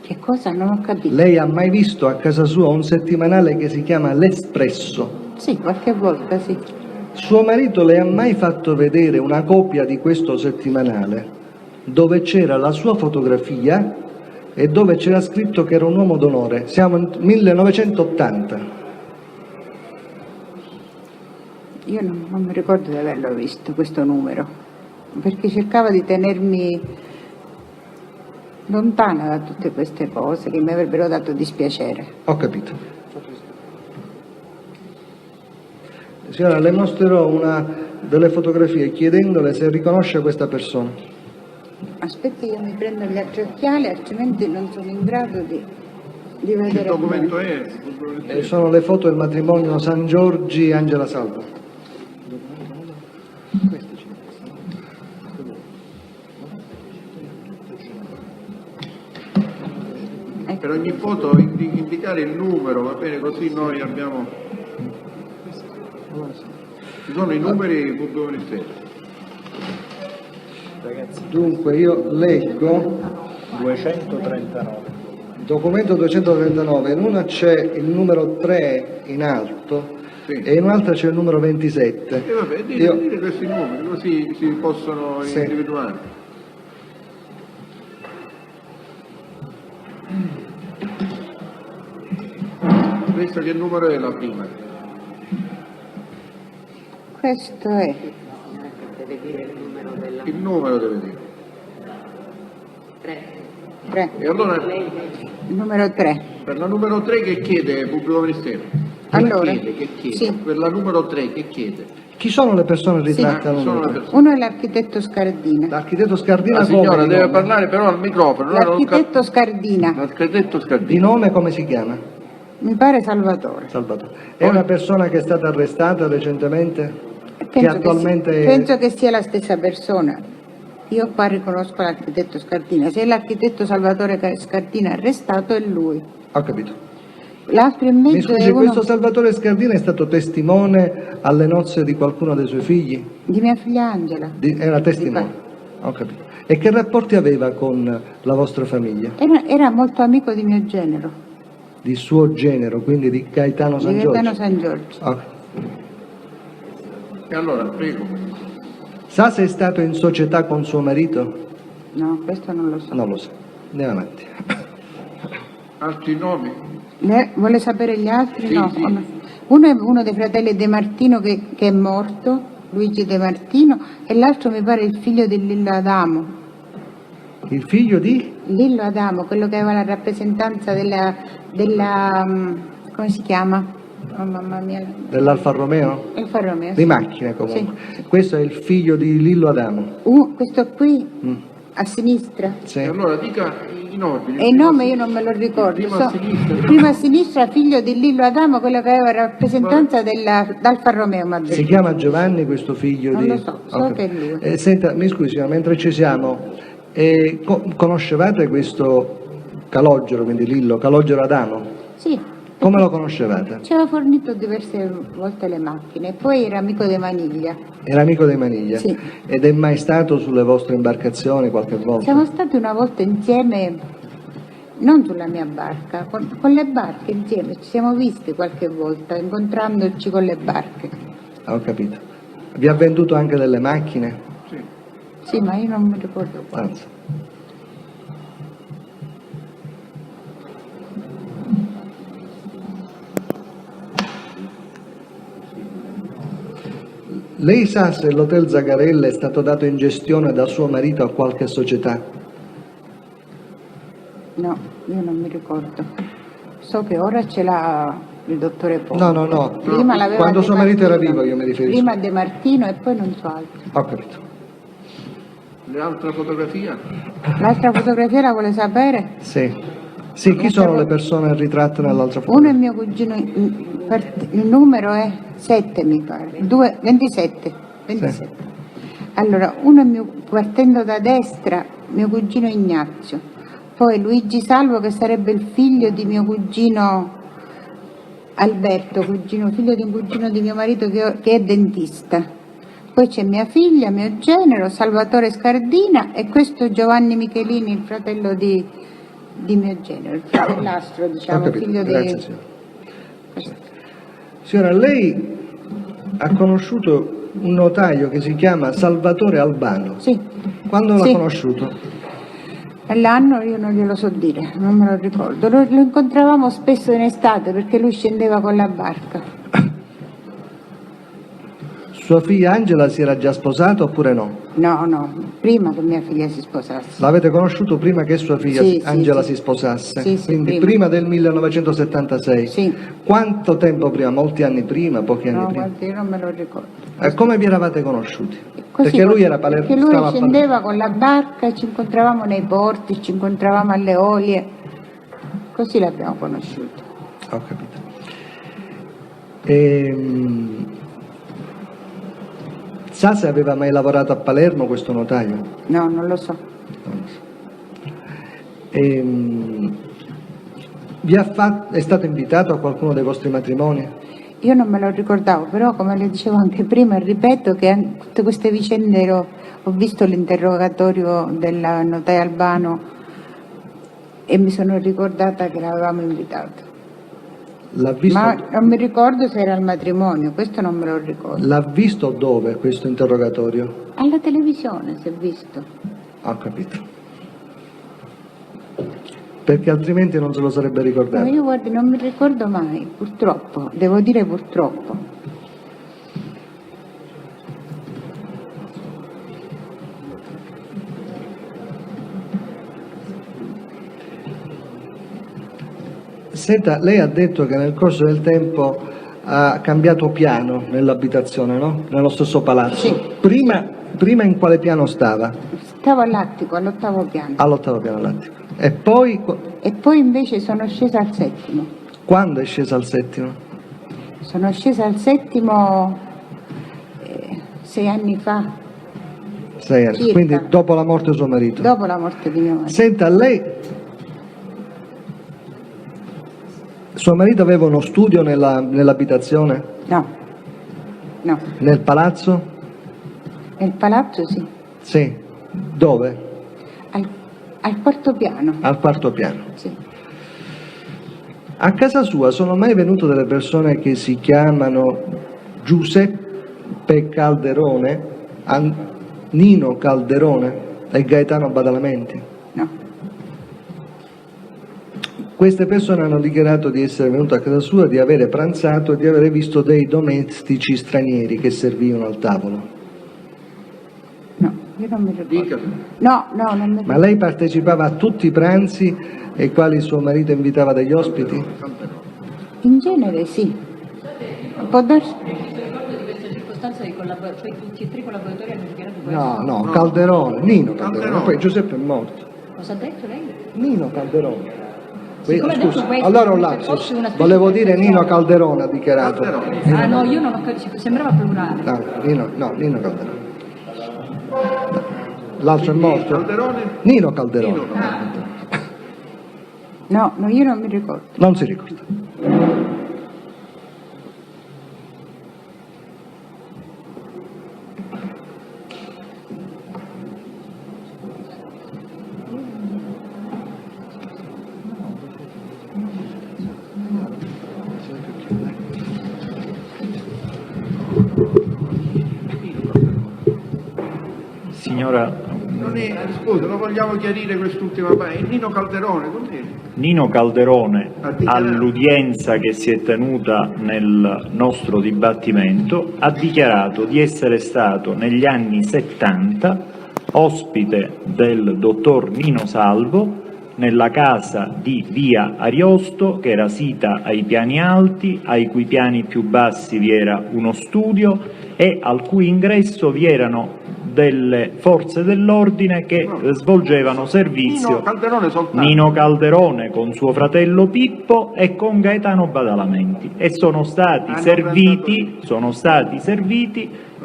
Che cosa? Non ho capito. Lei ha mai visto a casa sua un settimanale che si chiama L'Espresso? Sì, qualche volta sì. Suo marito le ha mai fatto vedere una copia di questo settimanale dove c'era la sua fotografia e dove c'era scritto che era un uomo d'onore? Siamo nel 1980. Io non mi ricordo di averlo visto, questo numero, perché cercavo di tenermi lontana da tutte queste cose che mi avrebbero dato dispiacere. Ho capito. Signora, le mostrerò una delle fotografie chiedendole se riconosce questa persona. Aspetti, io mi prendo gli altri occhiali, altrimenti non sono in grado di vedere. Che documento è? Sono le foto del matrimonio San Giorgi Angela Salvo. Per ogni foto indicare il numero, va bene, così noi abbiamo... Ci sono i numeri del pubblico ministero. Dunque io leggo 239. documento 239, in una c'è il numero 3 in alto, Sì. e in un'altra c'è il numero 27. E vabbè, dite questi numeri, così si possono Sì. individuare. Questo che numero è la prima? Questo è Il numero deve dire. 3, E allora, il numero 3. per la numero 3 che chiede il pubblico ministero? Allora, Che chiede? sì. Per la numero 3 che chiede? Chi sono le persone ritratte al Chi sono numero le 3? persone? Uno è l'architetto Scardina. L'architetto Scardina La signora come di deve nome? parlare però al microfono. noi non L'architetto Scardina, L'architetto Di Scardino. nome come si chiama? mi pare Salvatore. Salvatore. È una persona che è stata arrestata recentemente? Penso penso che sia la stessa persona. Io qua riconosco l'architetto Scardina. Se è l'architetto Salvatore Scardina arrestato è lui. Ho capito. L'altro in Mi mezzo scusi, è uno questo Salvatore Scardina è stato testimone alle nozze di qualcuno dei suoi figli? di mia figlia Angela. Era testimone? Ho capito. E che rapporti aveva con la vostra famiglia? Era molto amico di mio genero. di suo genero, quindi di Gaetano San di Giorgio? Gaetano San Giorgio. Ok. E allora, prego. Sa se è stato in società con suo marito? No, questo non lo so. Non lo so. Andiamo avanti. Altri nomi? Vuole sapere gli altri? Sì, No. sì. Uno è uno dei fratelli De Martino che è morto, Luigi De Martino, e l'altro mi pare il figlio di Lillo Adamo. Il figlio di? Lillo Adamo, quello che aveva la rappresentanza della come si chiama? Oh, mamma mia. Dell'Alfa Romeo? Alfa Romeo. Di sì. macchine comunque. Sì. Questo è il figlio di Lillo Adamo. Questo qui a sinistra. Sì. E allora dica i nomi. E il nome io non me lo ricordo. Il primo a sinistra. Il primo a sinistra, figlio di Lillo Adamo, quello che aveva rappresentanza d'Alfa Romeo. m'ha detto. Si chiama Giovanni questo figlio Non di... lo so, so Ok. che è lui. Senta, mi scusi, ma mentre ci siamo, conoscevate questo Calogero, quindi Lillo, Calogero Adamo? Sì, Come lo conoscevate? ci aveva fornito diverse volte le macchine, e poi era amico di Maniglia. Era amico dei Maniglia? Sì. Ed è mai stato sulle vostre imbarcazioni qualche volta? Siamo stati una volta insieme, non sulla mia barca, con le barche insieme, ci siamo visti qualche volta, incontrandoci con le barche. Ho capito. Vi ha venduto anche delle macchine? Sì, ma io non mi ricordo quale. Anzi. Lei sa se l'hotel Zagarella è stato dato in gestione da suo marito a qualche società? No, io non mi ricordo. So che ora ce l'ha il dottore Polo. No. Prima l'aveva Quando De suo marito era Martino. vivo io mi riferisco. Prima De Martino e poi non so altro. Ho capito. L'altra fotografia? L'altra fotografia la vuole sapere? Sì. Sì, chi sono le persone ritratte nell'altra foto? Uno è mio cugino, il numero è 7 mi pare, 27. Allora, uno è partendo da destra, mio cugino Ignazio, poi Luigi Salvo che sarebbe il figlio di mio cugino Alberto, figlio di un cugino di mio marito che è dentista. Poi c'è mia figlia, mio genero, Salvatore Scardina e questo Giovanni Michelini, il fratello di mio genero, il fratellastro, Ho diciamo, capito. figlio Grazie, di... signora. Signora, lei ha conosciuto un notaio che si chiama Salvatore Albano. Sì. Quando l'ha Sì. conosciuto? L'anno io non glielo so dire, non me lo ricordo. Lo incontravamo spesso in estate perché lui scendeva con la barca. Sua figlia Angela si era già sposata oppure no? No, prima che mia figlia si sposasse. L'avete conosciuto prima che sua figlia Sì, Angela sì. si sposasse? Sì, Quindi prima. del 1976? Sì. Quanto tempo prima? Molti anni prima? Pochi anni No, prima? guarda, io non me lo ricordo. E come vi eravate conosciuti? Così, Perché lui era perché stava lui a Palermo. scendeva con la barca, ci incontravamo nei porti, ci incontravamo alle olie. Così l'abbiamo conosciuto. Ho capito. Sa se aveva mai lavorato a Palermo questo notaio? No, non lo so. È stato invitato a qualcuno dei vostri matrimoni? Io non me lo ricordavo, però come le dicevo anche prima, ripeto che tutte queste vicende ho visto l'interrogatorio del notaio Albano e mi sono ricordata che l'avevamo invitato. L'ha visto, Ma non mi ricordo se era al matrimonio, questo non me lo ricordo. l'ha visto dove questo interrogatorio? Alla televisione si è visto. Ho capito. Perché altrimenti non se lo sarebbe No, ricordato. io guardi, non mi ricordo mai, purtroppo, devo dire purtroppo. Senta, lei ha detto che nel corso del tempo ha cambiato piano nell'abitazione, no? Nello stesso palazzo. Sì. Prima in quale piano stava? Stavo all'attico, all'ottavo piano. All'ottavo piano all'attico. E poi E poi invece sono scesa al settimo. quando è scesa al settimo? Sono scesa al settimo 6 anni fa, 6 anni. Circa. Quindi dopo la morte di suo marito. dopo la morte di mio marito. Senta, suo marito aveva uno studio nell'abitazione? No, Nel palazzo? nel palazzo sì, Sì. Dove? al quarto piano. Al quarto piano. Sì. A casa sua sono mai venute delle persone che si chiamano Giuseppe Calderone, Nino Calderone e Gaetano Badalamenti? No. Queste persone hanno dichiarato di essere venute a casa sua, di avere pranzato e di avere visto dei domestici stranieri che servivano al tavolo. No, io non mi ricordo. Dica. No, non mi ricordo. Ma lei partecipava a tutti i pranzi ai quali suo marito invitava degli ospiti? In genere sì. Può darsi. Ricordo di questa circostanza dei collaboratori, cioè tutti e tre i collaboratori hanno dichiarato questo. No, Calderone, Nino Calderone, poi Giuseppe è morto. Cosa ha detto lei? Nino Calderone. Siccome ha detto Scusa, questo, allora ho come se lapsus. fosse una specie Volevo di dire Nino persona. Calderone ha dichiarato. Ah no, io non ho capito, sembrava plurale. Nino Calderone. L'altro è morto? Calderone? Nino Calderone. No, io non mi ricordo. Non si ricorda. Signora, Non è, scusa, lo vogliamo chiarire quest'ultima parte. È Nino Calderone, cos'è? Nino Calderone, Ha dichiarato. all'udienza che si è tenuta nel nostro dibattimento, ha dichiarato di essere stato negli anni 70 ospite del dottor Nino Salvo nella casa di via Ariosto, che era sita ai piani alti, ai cui piani più bassi vi era uno studio e al cui ingresso vi erano delle forze dell'ordine che svolgevano servizio. Nino Calderone soltanto. Nino Calderone con suo fratello Pippo e con Gaetano Badalamenti, e sono stati serviti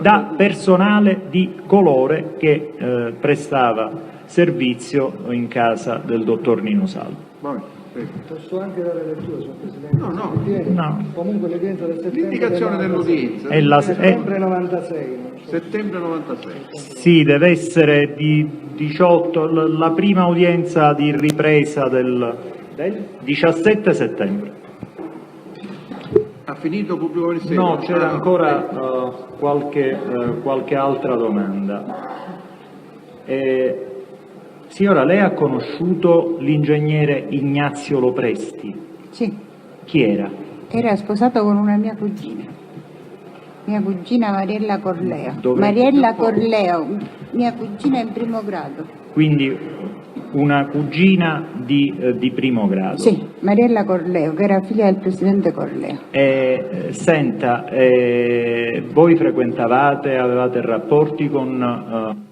da personale di colore che prestava servizio in casa del dottor Nino Salvo. Vabbè, prego. Posso anche dare lettura, signor Presidente? No. No. Comunque l'udienza del settembre L'indicazione del 96. dell'udienza. È la- Settembre 96. Settembre 96. Sì, deve essere di 18, la prima udienza di ripresa del 17 settembre. Ha finito pubblico ministero? No, c'era ancora qualche altra domanda. Signora, lei ha conosciuto l'ingegnere Ignazio Lopresti? Sì, Chi era? era sposato con una mia cugina Mariella Corleo. Dove? Mariella Corleo, mia cugina in primo grado. Quindi una cugina di primo grado. Sì, Mariella Corleo, che era figlia del presidente Corleo. Senta, voi frequentavate, avevate rapporti con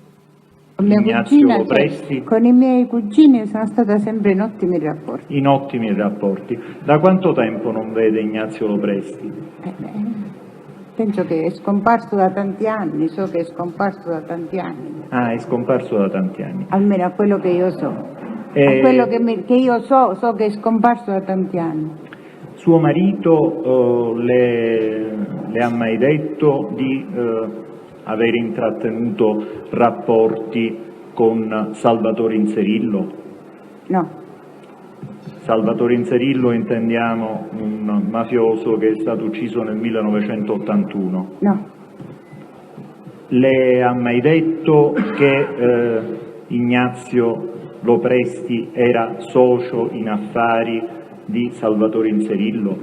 Con mia Ignazio cugina, Lopresti? cioè, con i miei cugini sono stata sempre in ottimi rapporti. In ottimi rapporti. Da quanto tempo non vede Ignazio Lopresti? Penso che è scomparso da tanti anni, so che è scomparso da tanti anni, Ah, è scomparso da tanti anni. almeno a quello che io so. A Eh, quello che io so che è scomparso da tanti anni. Suo marito le ha mai detto di aver intrattenuto rapporti con Salvatore Inzerillo? No, Salvatore Inzerillo intendiamo un mafioso che è stato ucciso nel 1981. no, Le ha mai detto che Ignazio Lopresti era socio in affari di Salvatore Inzerillo?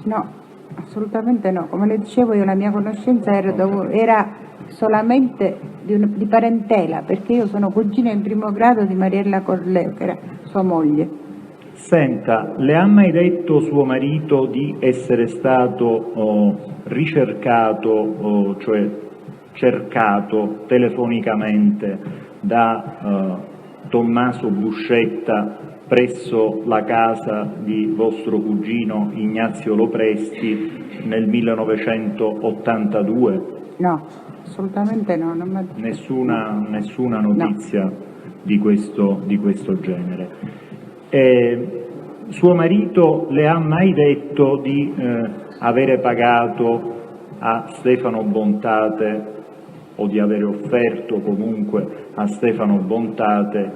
no, assolutamente no. Come le dicevo io, la mia conoscenza era solamente di parentela, perché io sono cugina in primo grado di Mariella Corleo, che era sua moglie. Senta, le ha mai detto suo marito di essere stato ricercato, cioè cercato telefonicamente da Tommaso Buscetta presso la casa di vostro cugino Ignazio Lopresti nel 1982? No, assolutamente no. Non m'ha- Nessuna notizia di questo genere. Suo marito le ha mai detto di avere pagato a Stefano Bontate o di avere offerto comunque a Stefano Bontate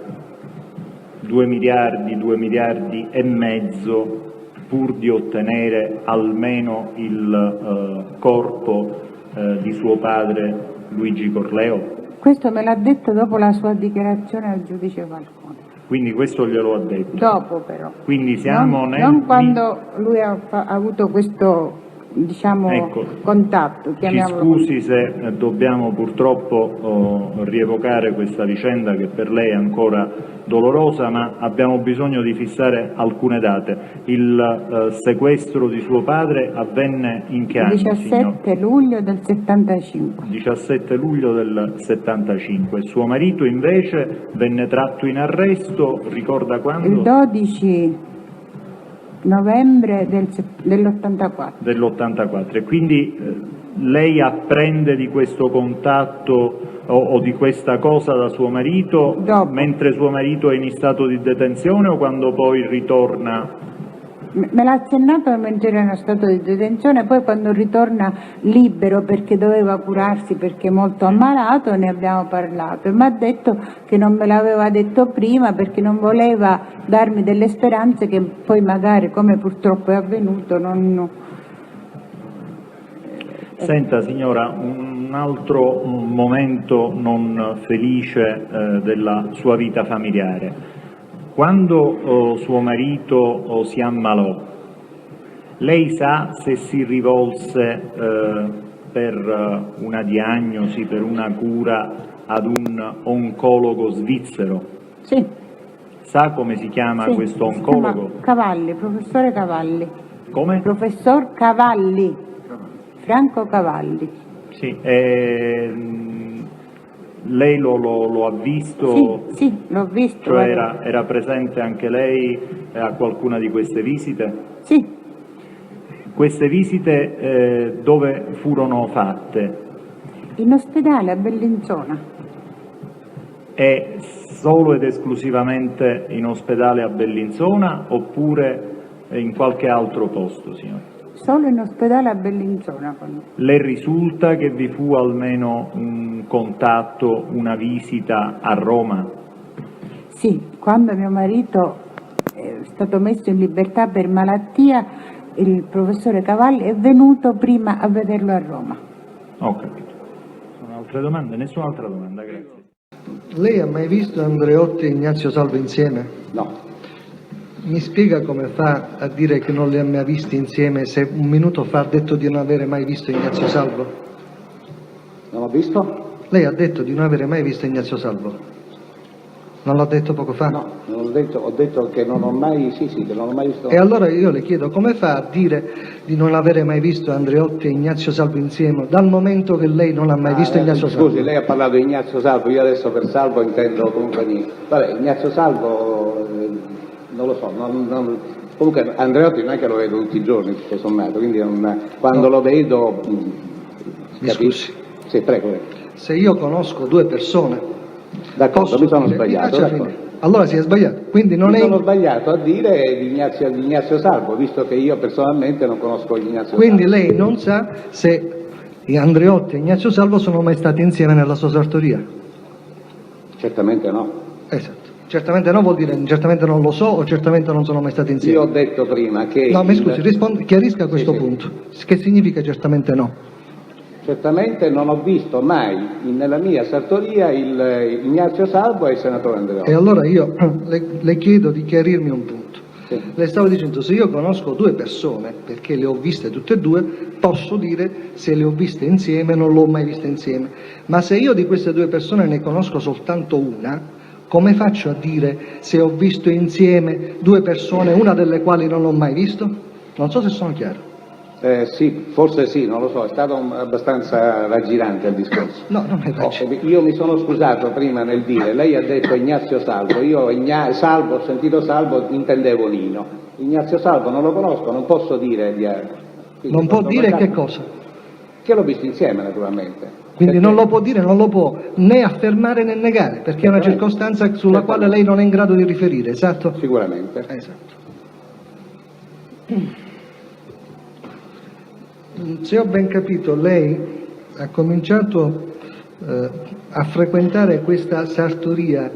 2 miliardi e mezzo pur di ottenere almeno il corpo di suo padre Luigi Corleo? Questo me l'ha detto dopo la sua dichiarazione al giudice Falcone. Quindi questo glielo ha detto? Dopo però. Quindi siamo non quando lui ha avuto questo, diciamo, ecco, contatto. Ci scusi se dobbiamo purtroppo rievocare questa vicenda che per lei è ancora dolorosa, ma abbiamo bisogno di fissare alcune date. Il sequestro di suo padre avvenne in che anno, 17 luglio del 75. 17 luglio del 75. Suo marito invece venne tratto in arresto, ricorda quando? Il 12 novembre dell'84. Dell'84. E quindi lei apprende di questo contatto o di questa cosa da suo marito mentre suo marito è in stato di detenzione o quando poi ritorna? Me l'ha accennato mentre era in stato di detenzione, poi quando ritorna libero perché doveva curarsi perché è molto ammalato ne abbiamo parlato e mi ha detto che non me l'aveva detto prima perché non voleva darmi delle speranze che poi magari, come purtroppo è avvenuto, non... Senta signora, un altro momento non felice della sua vita familiare. Quando suo marito si ammalò, lei sa se si rivolse per una diagnosi, per una cura ad un oncologo svizzero? Sì. Sa come si chiama questo oncologo? Si chiama Cavalli, professore Cavalli. Come? Professor Cavalli, Franco Cavalli. Sì, lei lo ha visto? Sì, l'ho visto. Cioè era presente anche lei a qualcuna di queste visite? Sì. Queste visite dove furono fatte? In ospedale a Bellinzona. È solo ed esclusivamente in ospedale a Bellinzona oppure in qualche altro posto, signora? Solo in ospedale a Bellinzona. Le risulta che vi fu almeno un contatto, una visita a Roma? Sì, quando mio marito è stato messo in libertà per malattia, il professore Cavalli è venuto prima a vederlo a Roma. Ho capito. Sono altre domande? Nessun'altra domanda, grazie. Lei ha mai visto Andreotti e Ignazio Salvo insieme? No. Mi spiega come fa a dire che non li ha mai visti insieme se un minuto fa ha detto di non avere mai visto Ignazio Salvo? Non l'ho visto? Lei ha detto di non avere mai visto Ignazio Salvo? Non l'ha detto poco fa? No, non ho detto che non ho mai, che non ho mai visto. E allora io le chiedo come fa a dire di non avere mai visto Andreotti e Ignazio Salvo insieme, dal momento che lei non ha mai visto Ignazio Salvo? Scusi, lei ha parlato di Ignazio Salvo, io adesso per Salvo intendo comunque niente. Vabbè, Ignazio Salvo, non lo so, comunque Andreotti non è che lo vedo tutti i giorni, tutto sommato, quindi quando lo vedo... Mi scusi. Sì, prego. Se io conosco due persone... D'accordo, mi sono sbagliato. Allora si è sbagliato. Quindi non mi sono sbagliato a dire di Ignazio Salvo, visto che io personalmente non conosco Ignazio Quindi Salvo. lei non sa se Andreotti e Ignazio Salvo sono mai stati insieme nella sua sartoria? Certamente no. Esatto. Certamente no vuol dire certamente non lo so o certamente non sono mai stati insieme. Io ho detto prima che... No, mi scusi, chiarisca questo punto. Che significa certamente no? Certamente non ho visto mai nella mia sartoria Ignazio Salvo e il senatore Andreotti. E allora io le chiedo di chiarirmi un punto. Sì. Le stavo dicendo, se io conosco due persone, perché le ho viste tutte e due, posso dire se le ho viste insieme, non l'ho mai viste insieme. Ma se io di queste due persone ne conosco soltanto una, come faccio a dire se ho visto insieme due persone, una delle quali non ho mai visto? Non so se sono chiaro. Sì, forse sì, non lo so, è stato abbastanza raggirante il discorso. No, non è raggirante. Io mi sono scusato prima nel dire, lei ha detto Ignazio Salvo, io ho sentito Salvo, intendevo Nino. Ignazio Salvo non lo conosco, non posso dire non può dire che cosa? Che l'ho visto insieme naturalmente. Quindi non lo può dire, non lo può né affermare né negare, perché è una circostanza sulla quale lei non è in grado di riferire, esatto? Sicuramente. Esatto. Se ho ben capito, lei ha cominciato a frequentare questa sartoria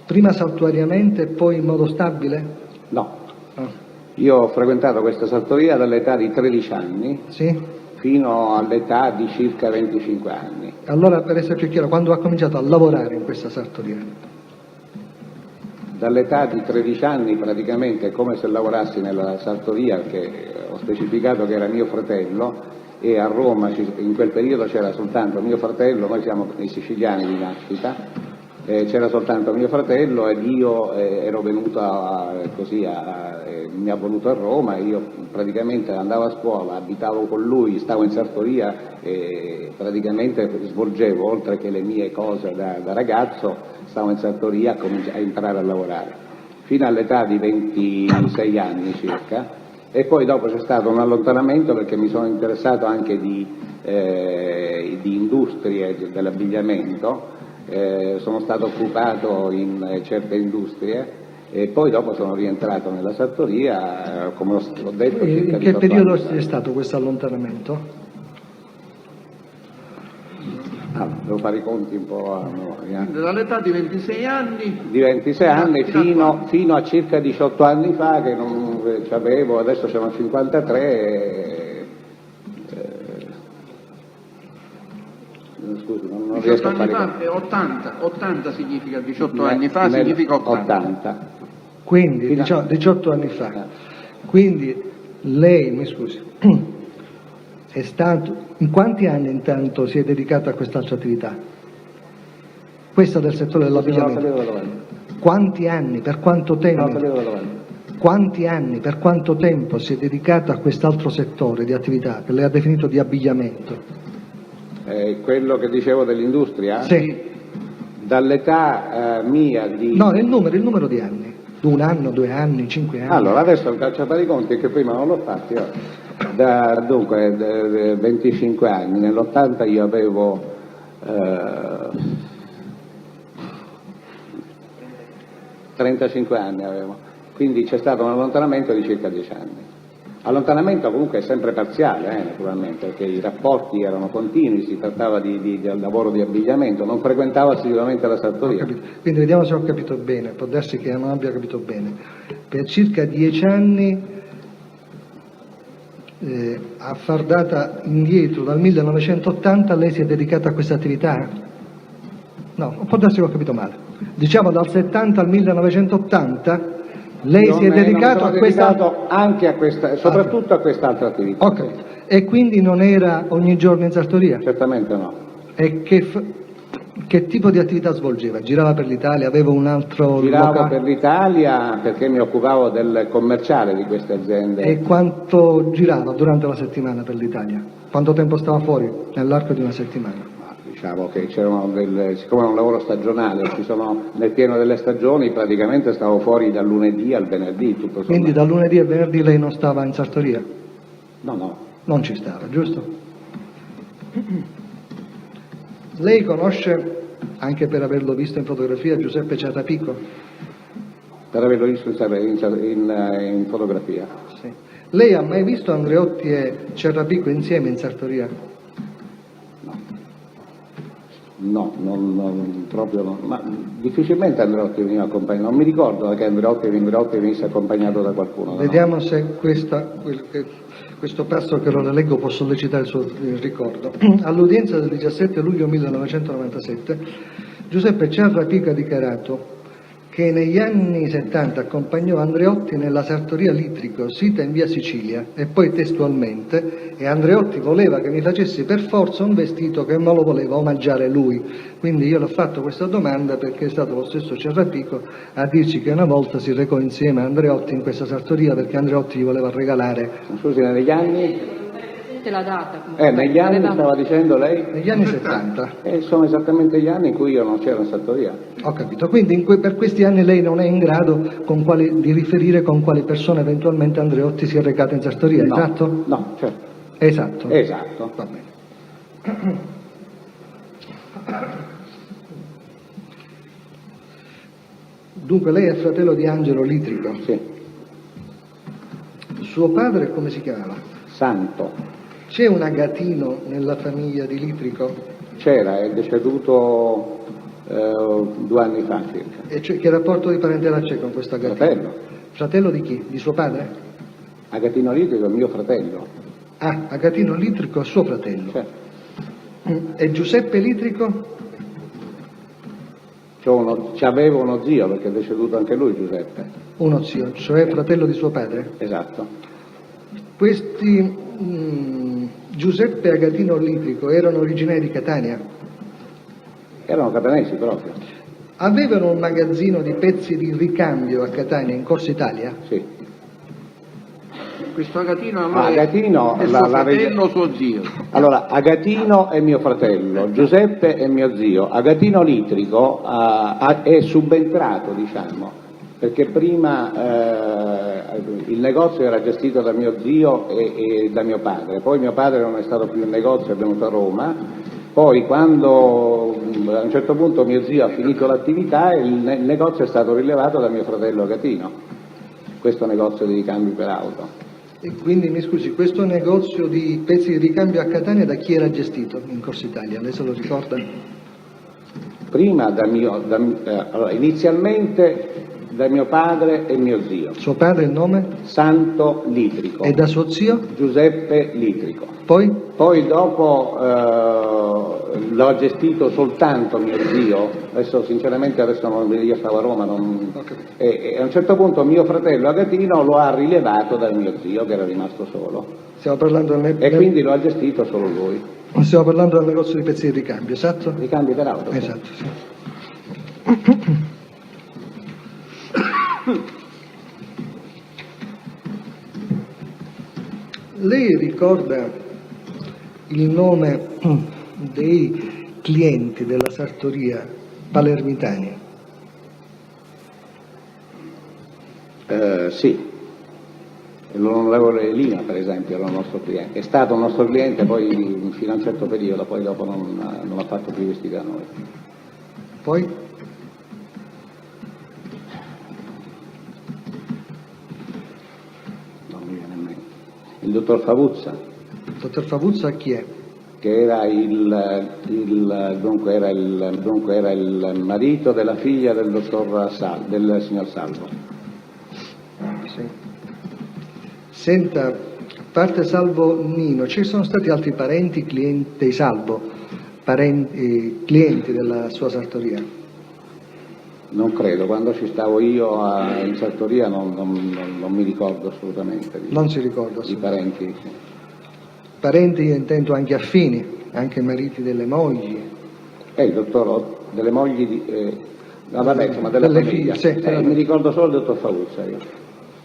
prima saltuariamente e poi in modo stabile? No. Io ho frequentato questa sartoria dall'età di 13 anni Sì? fino all'età di circa 25 anni. Allora, per essere più chiaro, quando ha cominciato a lavorare in questa sartoria? Dall'età di 13 anni praticamente è come se lavorassi nella sartoria, che ho specificato che era mio fratello, e a Roma in quel periodo c'era soltanto mio fratello, noi siamo i siciliani di nascita, c'era soltanto mio fratello ed io ero venuto mi ha voluto a Roma, io praticamente andavo a scuola, abitavo con lui, stavo in sartoria e praticamente svolgevo, oltre che le mie cose da ragazzo, stavo in sartoria a entrare a lavorare, fino all'età di 26 anni circa, e poi dopo c'è stato un allontanamento perché mi sono interessato anche di industrie dell'abbigliamento. Sono stato occupato in certe industrie e poi dopo sono rientrato nella sartoria, come ho detto, circa In che 18 periodo anni fa. è stato questo allontanamento? Devo fare i conti un po' a memoria. Dall'età di 26 anni? Di 26 anni fino a circa 18 anni fa, che non c'avevo, adesso sono 53 scusi, non riesco a fare i conti. 80 significa 18 anni fa, significa 80. Quindi 18 anni fa. Quindi lei, mi scusi, è stato, in quanti anni intanto si è dedicato a quest'altra attività? Questa del settore dell'abbigliamento. Quanti anni, per quanto tempo? Quanti anni, per quanto tempo si è dedicato a quest'altro settore di attività che lei ha definito di abbigliamento? Quello che dicevo dell'industria? Sì. Dall'età mia di... No, il numero di anni. 1 anno, 2 anni, 5 anni. Allora, adesso faccio a fare i conti che prima non l'ho fatti. Dunque, 25 anni, nell'80 io avevo 35 anni avevo, quindi c'è stato un allontanamento di circa 10 anni. Allontanamento comunque è sempre parziale, naturalmente, perché i rapporti erano continui, si trattava di lavoro di abbigliamento, non frequentavo assiduamente la sartoria. Quindi vediamo se ho capito bene, può darsi che non abbia capito bene. Per circa 10 anni, a far data indietro, dal 1980, lei si è dedicata a questa attività? No, può darsi che ho capito male. Diciamo dal 70 al 1980... Lei si è dedicato a questa... anche a questa, soprattutto a quest'altra attività. Ok, e quindi non era ogni giorno in sartoria? Certamente no. E che tipo di attività svolgeva? Girava per l'Italia, aveva un altro Giravo locale? per l'Italia perché mi occupavo del commerciale di queste aziende. E quanto girava durante la settimana per l'Italia? Quanto tempo stava fuori nell'arco di una settimana? Diciamo che siccome è un lavoro stagionale, nel pieno delle stagioni, praticamente stavo fuori dal lunedì al venerdì, tutto sommato. Quindi dal lunedì al venerdì lei non stava in sartoria? No. Non ci stava, giusto? Lei conosce, anche per averlo visto in fotografia, Giuseppe Ciarrapico? Per averlo visto in fotografia. Sì. Lei ha mai visto Andreotti e Ciarrapico insieme in sartoria? No, proprio no. Ma difficilmente Andreotti veniva accompagnato, non mi ricordo che Andreotti venisse accompagnato da qualcuno. Vediamo se questo passo che lo leggo può sollecitare il suo ricordo. All'udienza del 17 luglio 1997, Giuseppe Ciarrapico ha dichiarato che negli anni 70 accompagnò Andreotti nella sartoria Litrico, sita in via Sicilia, e poi testualmente, e Andreotti voleva che mi facessi per forza un vestito che me lo voleva omaggiare lui. Quindi io l'ho fatto questa domanda perché è stato lo stesso Ciarrapico a dirci che una volta si recò insieme a Andreotti in questa sartoria perché Andreotti gli voleva regalare... Scusi, negli anni? La data. Negli anni stava dicendo lei? Negli anni 70. Sono esattamente gli anni in cui io non c'ero in sartoria. Ho capito, quindi per questi anni lei non è in grado di riferire con quali persone eventualmente Andreotti si è recato in sartoria, No, esatto? No, certo. Esatto. Esatto. Va bene. Dunque lei è fratello di Angelo Litrico? Sì. Suo padre come si chiamava? Santo. C'è un Agatino nella famiglia di Litrico? C'era, è deceduto 2 anni fa circa. E che rapporto di parentela c'è con questo Agatino? Fratello. Fratello di chi? Di suo padre? Agatino Litrico è mio fratello. Ah, Agatino Litrico è suo fratello. Certo. E Giuseppe Litrico? C'avevo uno zio, perché è deceduto anche lui, Giuseppe. Uno zio, cioè fratello di suo padre? Esatto. Questi Giuseppe e Agatino Litrico erano originari di Catania? Erano catanesi proprio. Avevano un magazzino di pezzi di ricambio a Catania, in Corso Italia? Sì. Questo Agatino allora Agatino, è suo fratello o suo zio? Allora, Agatino è mio fratello, Giuseppe è mio zio. Agatino Litrico è subentrato, diciamo, perché prima il negozio era gestito da mio zio e da mio padre, poi mio padre non è stato più in negozio, è venuto a Roma, poi quando a un certo punto mio zio ha finito l'attività il negozio è stato rilevato da mio fratello Agatino, questo negozio di ricambi per auto. E quindi, mi scusi, questo negozio di pezzi di ricambio a Catania da chi era gestito in Corso Italia? Lei se lo ricorda? Prima allora, inizialmente da mio padre e mio zio. Suo padre il nome? Santo Litrico. E da suo zio? Giuseppe Litrico. Poi dopo l'ho gestito soltanto mio zio, sinceramente io stavo a Roma, e a un certo punto mio fratello Agatino lo ha rilevato dal mio zio che era rimasto solo. Stiamo parlando quindi lo ha gestito solo lui. Stiamo parlando del negozio di pezzi di ricambio, esatto? Ricambi per auto. Esatto, sì. Lei ricorda il nome dei clienti della sartoria palermitani? Sì. L'onorevole Lina, per esempio, era un nostro cliente. È stato un nostro cliente poi fino a un certo periodo, poi dopo non ha fatto più vestiti da noi. Poi? Non mi viene in mente. Il dottor Favuzza. Il dottor Favuzza chi è? Che era dunque era il marito della figlia del del signor Salvo. Sì. Senta, a parte Salvo Nino, ci sono stati altri parenti, clienti dei Salvo, clienti della sua sartoria? Non credo, quando ci stavo io in sartoria non mi ricordo assolutamente. Non si ricorda di parenti. Sì. Parenti io intendo anche affini, anche mariti delle mogli. Il dottor delle mogli vabbè, insomma, della famiglia. Figlie, sì, mi ricordo solo il dottor Favuzza io.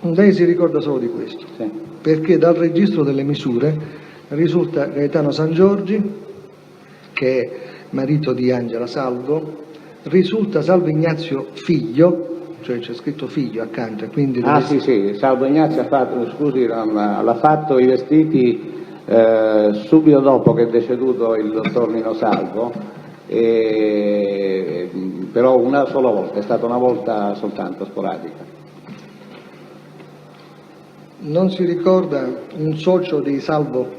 Lei si ricorda solo di questo? Sì. Perché dal registro delle misure risulta Gaetano Sangiorgi, che è marito di Angela Salvo, risulta Salvo Ignazio figlio, cioè c'è scritto figlio accanto, e quindi... Sì, Salvo Ignazio l'ha fatto i vestiti subito dopo che è deceduto il dottor Nino Salvo, però una sola volta, è stata una volta soltanto sporadica. Non si ricorda un socio di Salvo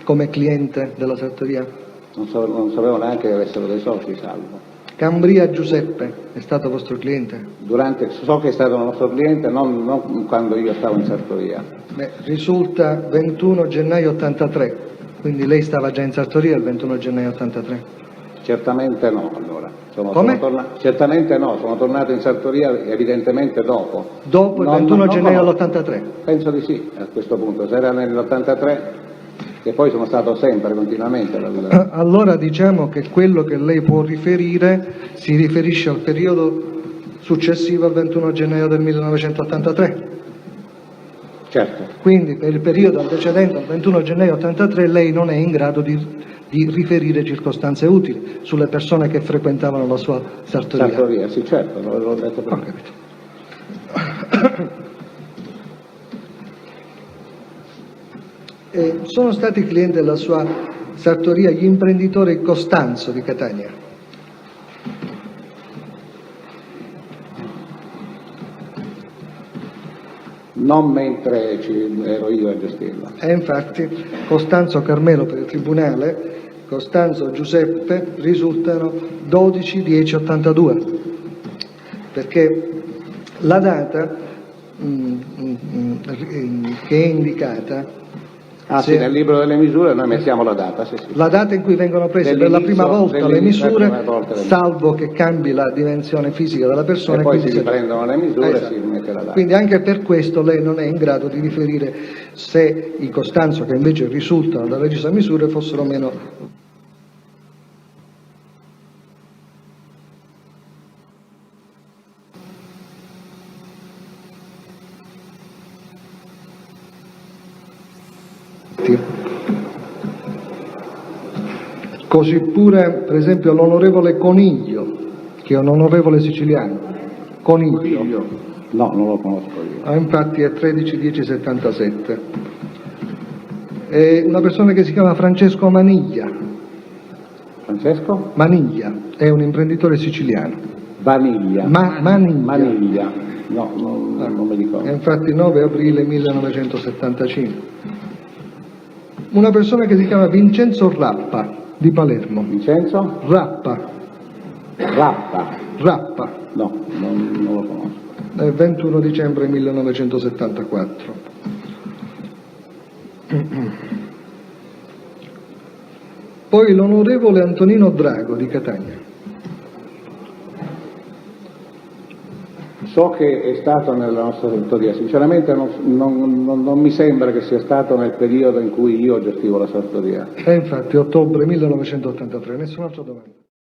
come cliente della sartoria? Non sapevo neanche che avessero dei soci Salvo. Cambria Giuseppe è stato vostro cliente? So che è stato un nostro cliente, non quando io stavo in sartoria. Risulta 21 gennaio 83, quindi lei stava già in sartoria il 21 gennaio 83? Certamente no, allora. Come? Certamente no, sono tornato in sartoria evidentemente dopo. Dopo il 21 gennaio dell'83? Penso di sì, a questo punto. Se era nell'83, che poi sono stato sempre, continuamente. Allora diciamo che quello che lei può riferire si riferisce al periodo successivo al 21 gennaio del 1983? Certo. Quindi per il periodo antecedente al 21 gennaio 83 lei non è in grado di riferire circostanze utili sulle persone che frequentavano la sua sartoria. Sartoria, sì, certo, l'ho detto prima. Ho capito. Sono stati clienti della sua sartoria gli imprenditori Costanzo di Catania? Non mentre ero io a gestirla. Infatti Costanzo Carmelo per il Tribunale, Costanzo Giuseppe risultano 12-10-82, perché la data che è indicata. Sì, nel libro delle misure noi mettiamo la data. Sì. La data in cui vengono prese per la prima volta le misure, salvo che cambi la dimensione fisica della persona. E poi si riprendono le misure e si rimette la data. Quindi anche per questo lei non è in grado di riferire se i Costanzo, che invece risultano dalle regista misure, fossero meno. Così pure, per esempio, l'onorevole Coniglio, che è un onorevole siciliano. Coniglio. No, non lo conosco io. Infatti è 13-10-77. È una persona che si chiama Francesco Maniglia. Francesco? Maniglia, è un imprenditore siciliano. Vaniglia. Maniglia. Maniglia. No, non mi ricordo. È infatti 9 aprile 1975. Una persona che si chiama Vincenzo Rappa, di Palermo. Vincenzo? Rappa. No, non lo conosco. È 21 dicembre 1974. Poi l'onorevole Antonino Drago di Catania. So che è stato nella nostra sartoria, sinceramente non mi sembra che sia stato nel periodo in cui io gestivo la sartoria. Infatti ottobre 1983, nessun'altra domanda.